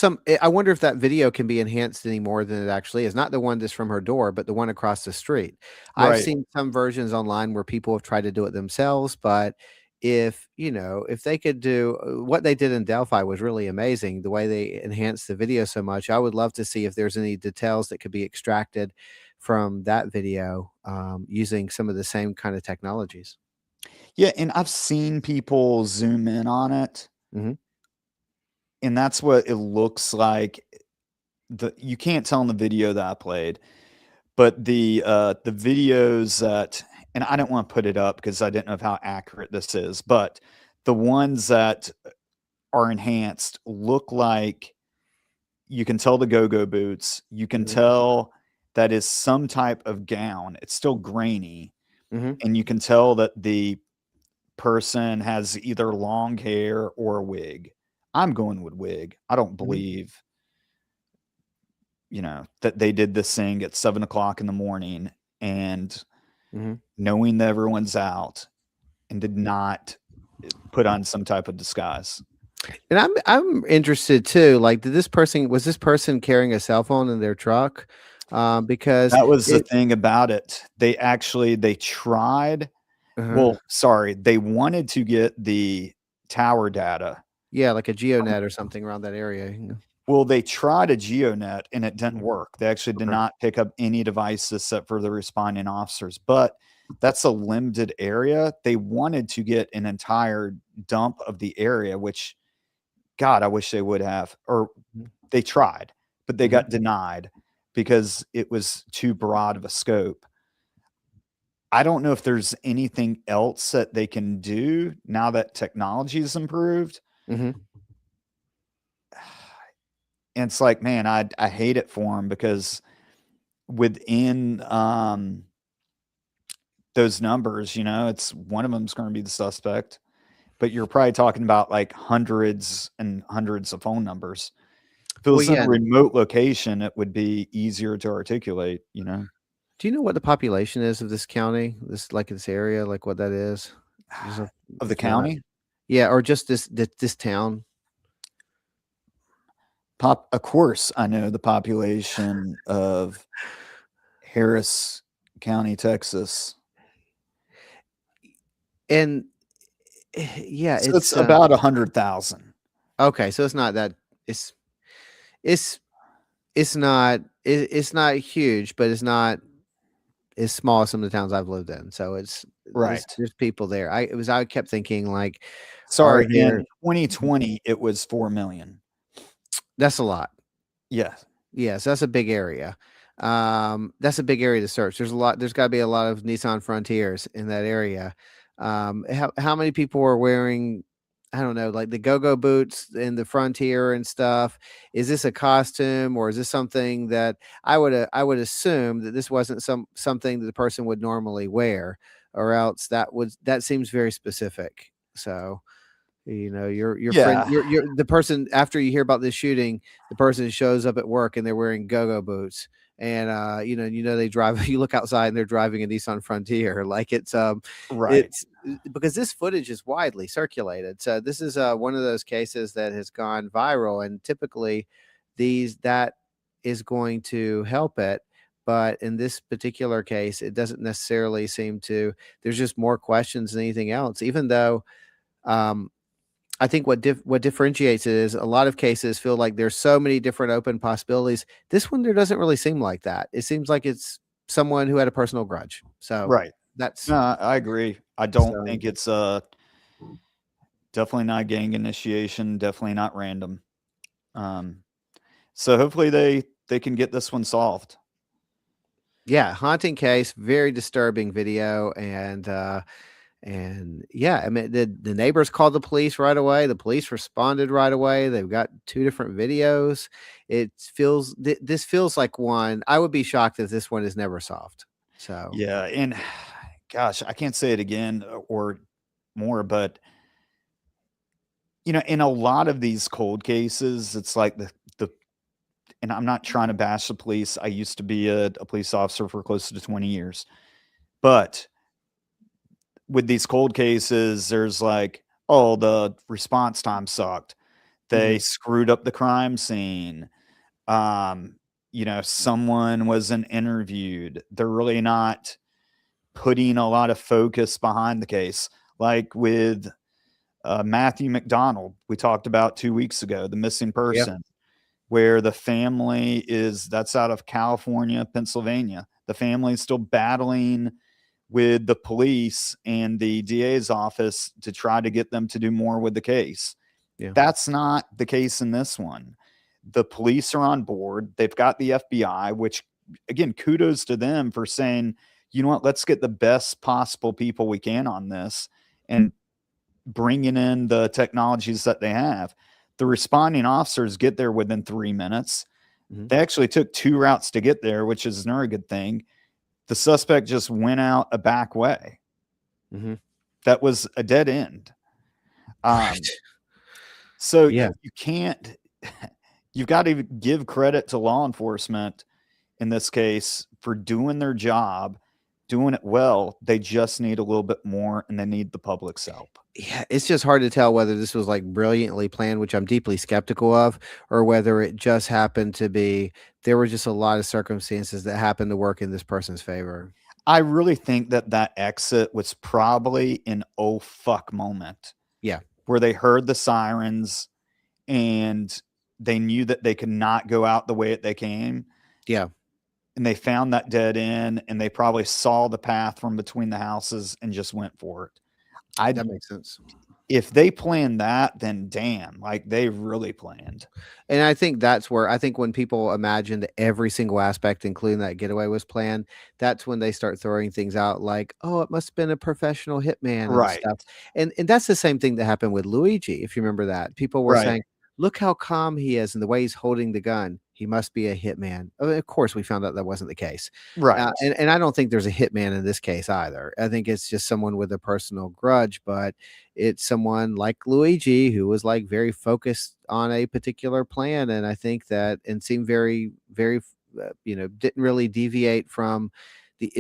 I wonder if that video can be enhanced any more than it actually is. Not the one that's from her door, but the one across the street. I've Right. seen some versions online where people have tried to do it themselves, but if they could do what they did in Delphi was really amazing, the way they enhanced the video so much. I would love to see if there's any details that could be extracted from that video using some of the same kind of technologies. Yeah, and I've seen people zoom in on it. Mhm. And that's what it looks like. You can't tell in the video that I played, but the videos that, and I don't want to put it up because I didn't know how accurate this is, but the ones that are enhanced look like, you can tell the go-go boots, you can Mhm. tell that is some type of gown. It's still grainy, Mhm. and you can tell that the person has either long hair or a wig. I'm going with wig. I don't believe, that they did this thing at 7 o'clock in the morning and Mhm. knowing that everyone's out, and did not put on some type of disguise. And I'm interested too. Like, was this person carrying a cell phone in their truck? Because That was the thing about it. They tried. uh-huh. Well, sorry, they wanted to get the tower data. Yeah, like a GeoNet or something around that area. Well, they tried a GeoNet and it didn't Mhm. work. They actually did Okay. not pick up any devices except for the responding officers, but that's a limited area. They wanted to get an entire dump of the area, which, God, I wish they would have, or Mhm. they tried, but they Mhm. got denied because it was too broad of a scope. I don't know if there's anything else that they can do now that technology has improved. Mhm. And it's like, man, I hate it for them, because within those numbers, it's one of them's going to be the suspect, but you're probably talking about like hundreds and hundreds of phone numbers. If it Well, was in yeah. a remote location, it would be easier to articulate. Do you know what the population is of this county? This area, like what that is? Of the If not, county. yeah, or just this town. Of course, I know the population of Harris County, Texas. And yeah, So it's about 100,000. okay. So it's not that it's it's it's not huge, but it's not as small as some of the towns I've lived in. So it's Right. There's people there. I kept thinking like, Sorry, are in there? 2020 it was 4 million. That's a lot. Yeah. Yes, that's a big area. That's a big area to search. There's got to be a lot of Nissan Frontiers in that area. How many people are wearing, I don't know, like the go-go boots in the Frontier and stuff? Is this a costume, or is this something that I would assume that this wasn't something that the person would normally wear, or else that seems very specific. So, your friend, Yeah. the person, after you hear about this shooting, the person shows up at work and they're wearing go-go boots, and they drive. You look outside and they're driving a Nissan Frontier. Like Right. it's because this footage is widely circulated. So this is one of those cases that has gone viral, and typically that is going to help it. But in this particular case, it doesn't necessarily seem to. There's just more questions than anything else, even though. I think what differentiates it is a lot of cases feel like there's so many different open possibilities. This one, there doesn't really seem like that. It seems like it's someone who had a personal grudge. So Right. that's No, I agree. I don't so think it's definitely not gang initiation, definitely not random. So hopefully they can get this one solved. yeah, haunting case, very disturbing video, and yeah, I mean the neighbors called the police right away. The police responded right away. They've got two different videos. This feels like one. I would be shocked if this one is never solved. So Yeah, and gosh, I can't say it again or more, but in a lot of these cold cases, it's like the and I'm not trying to bash the police. I used to be a police officer for close to 20 years. But with these cold cases, there's like, oh, the response time sucked. They screwed up the crime scene. Someone wasn't interviewed. They're really not putting a lot of focus behind the case. Like with Matthew McDonald, we talked about 2 weeks ago, the missing person, where the family that's out of California, Pennsylvania. The family is still battling with the police and the DA's office to try to get them to do more with the case. Yeah. That's not the case in this one. The police are on board. They've got the FBI, which, again, kudos to them for saying, you know what, let's get the best possible people we can on this and bringing in the technologies that they have. The responding officers get there within 3 minutes. They actually took 2 routes to get there, which is another good thing. The suspect just went out a back way. That was a dead end. So yeah, you can't, you've got to give credit to law enforcement in this case for doing their job, doing it well. They just need a little bit more, and they need the public's help. yeah, it's just hard to tell whether this was like brilliantly planned, which I'm deeply skeptical of, or whether it just happened to be there were just a lot of circumstances that happened to work in this person's favor. I really think that exit was probably an oh fuck moment. Yeah. Where they heard the sirens and they knew that they could not go out the way that they came. Yeah. And they found that dead end, and they probably saw the path from between the houses and just went for it. That makes sense. If they planned that, then damn, like they really planned. And I think that's where when people imagined every single aspect, including that getaway, was planned, that's when they start throwing things out like, oh, it must have been a professional hitman and Right. stuff. And that's the same thing that happened with Luigi, if you remember that. People were Right. saying, look how calm he is and the way he's holding the gun. He must be a hitman. Of course, we found out that wasn't the case. Right. And I don't think there's a hitman in this case either. I think it's just someone with a personal grudge, but it's someone like Luigi who was like very focused on a particular plan. And I think that, and seemed very, very, didn't really deviate from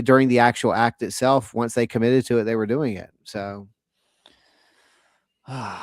during the actual act itself. Once they committed to it, they were doing it. So. All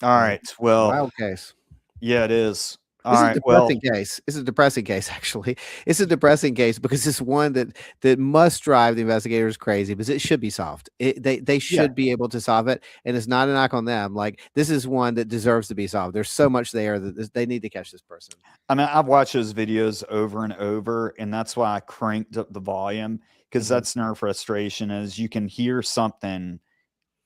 right. Well, Wild case. yeah, it is. All It's a right. Well, depressing case. It's a depressing case, actually. It's a depressing case because it's one that must drive the investigators crazy because it should be solved. They yeah. should be able to solve it, and it's not a knock on them. Like, this is one that deserves to be solved. There's so much there that they need to catch this person. I mean, I've watched those videos over and over, and that's why I cranked up the volume, because Mhm. that's nerve frustration. Is you can hear something,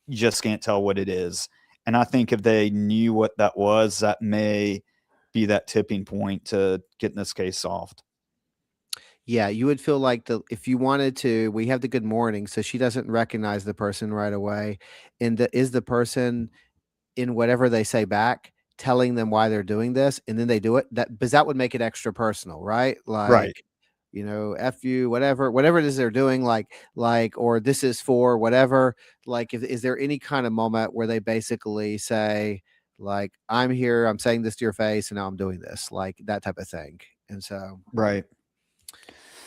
you just can't tell what it is. And I think if they knew what that was, that may be that tipping point to getting this case solved. Yeah, you would feel like if you wanted to, we have the good morning, so she doesn't recognize the person right away, and is the person in whatever they say back, telling them why they're doing this, and then they do it. Because that would make it extra personal, right? Right. Like, F you, whatever it is they're doing, or this is for whatever. Like, is there any kind of moment where they basically say, like, I'm here, I'm saying this to your face, and now I'm doing this, like that type of thing. And so, Right.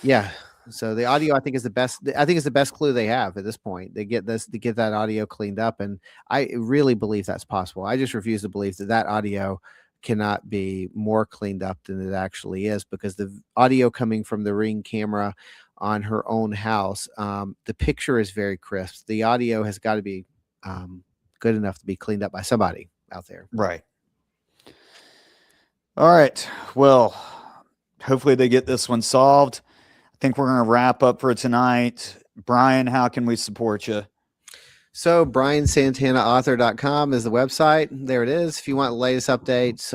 yeah. So the audio, I think, is the best. I think it's the best clue they have at this point. They get that audio cleaned up, and I really believe that's possible. I just refuse to believe that audio cannot be more cleaned up than it actually is, because the audio coming from the Ring camera on her own house, the picture is very crisp. The audio has got to be good enough to be cleaned up by somebody out there. Right. All right. Well, hopefully they get this one solved. I think we're going to wrap up for tonight. Brian, how can we support you? So briansantanaauthor.com is the website. There it is. If you want the latest updates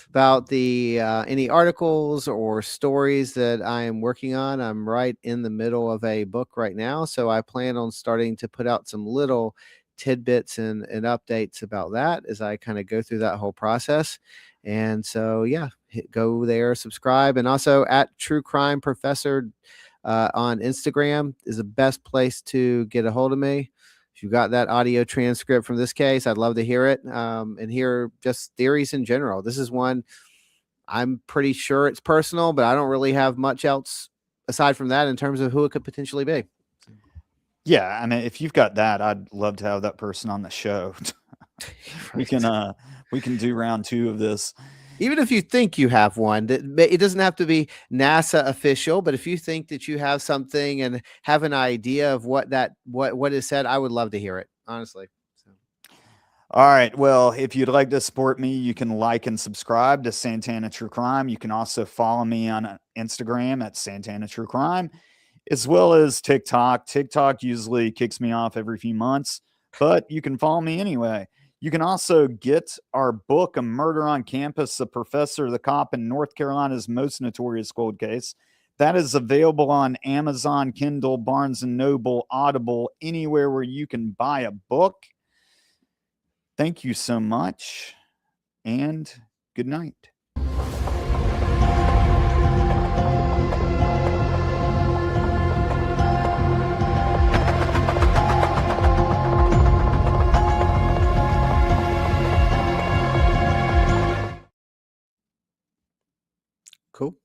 about the any articles or stories that I am working on, I'm right in the middle of a book right now. So I plan on starting to put out some little tidbits and updates about that as I kind of go through that whole process. And so, yeah, go there, subscribe, and also at True Crime Professor on Instagram is the best place to get a hold of me. If you got that audio transcript from this case, I'd love to hear it and hear just theories in general. This is one I'm pretty sure it's personal, but I don't really have much else aside from that in terms of who it could potentially be. Yeah, I mean, if you've got that, I'd love to have that person on the show. We can do round 2 of this. Even if you think you have one, it doesn't have to be NASA official, but if you think that you have something and have an idea of what is said, I would love to hear it, honestly. So. All right. Well, if you'd like to support me, you can like and subscribe to Santana True Crime. You can also follow me on Instagram at Santana True Crime, as well as TikTok. TikTok usually kicks me off every few months, but you can follow me anyway. You can also get our book, A Murder on Campus, The Professor, the Cop, in North Carolina's Most Notorious Cold Case. That is available on Amazon, Kindle, Barnes & Noble, Audible, anywhere where you can buy a book. Thank you so much, and good night. Cool.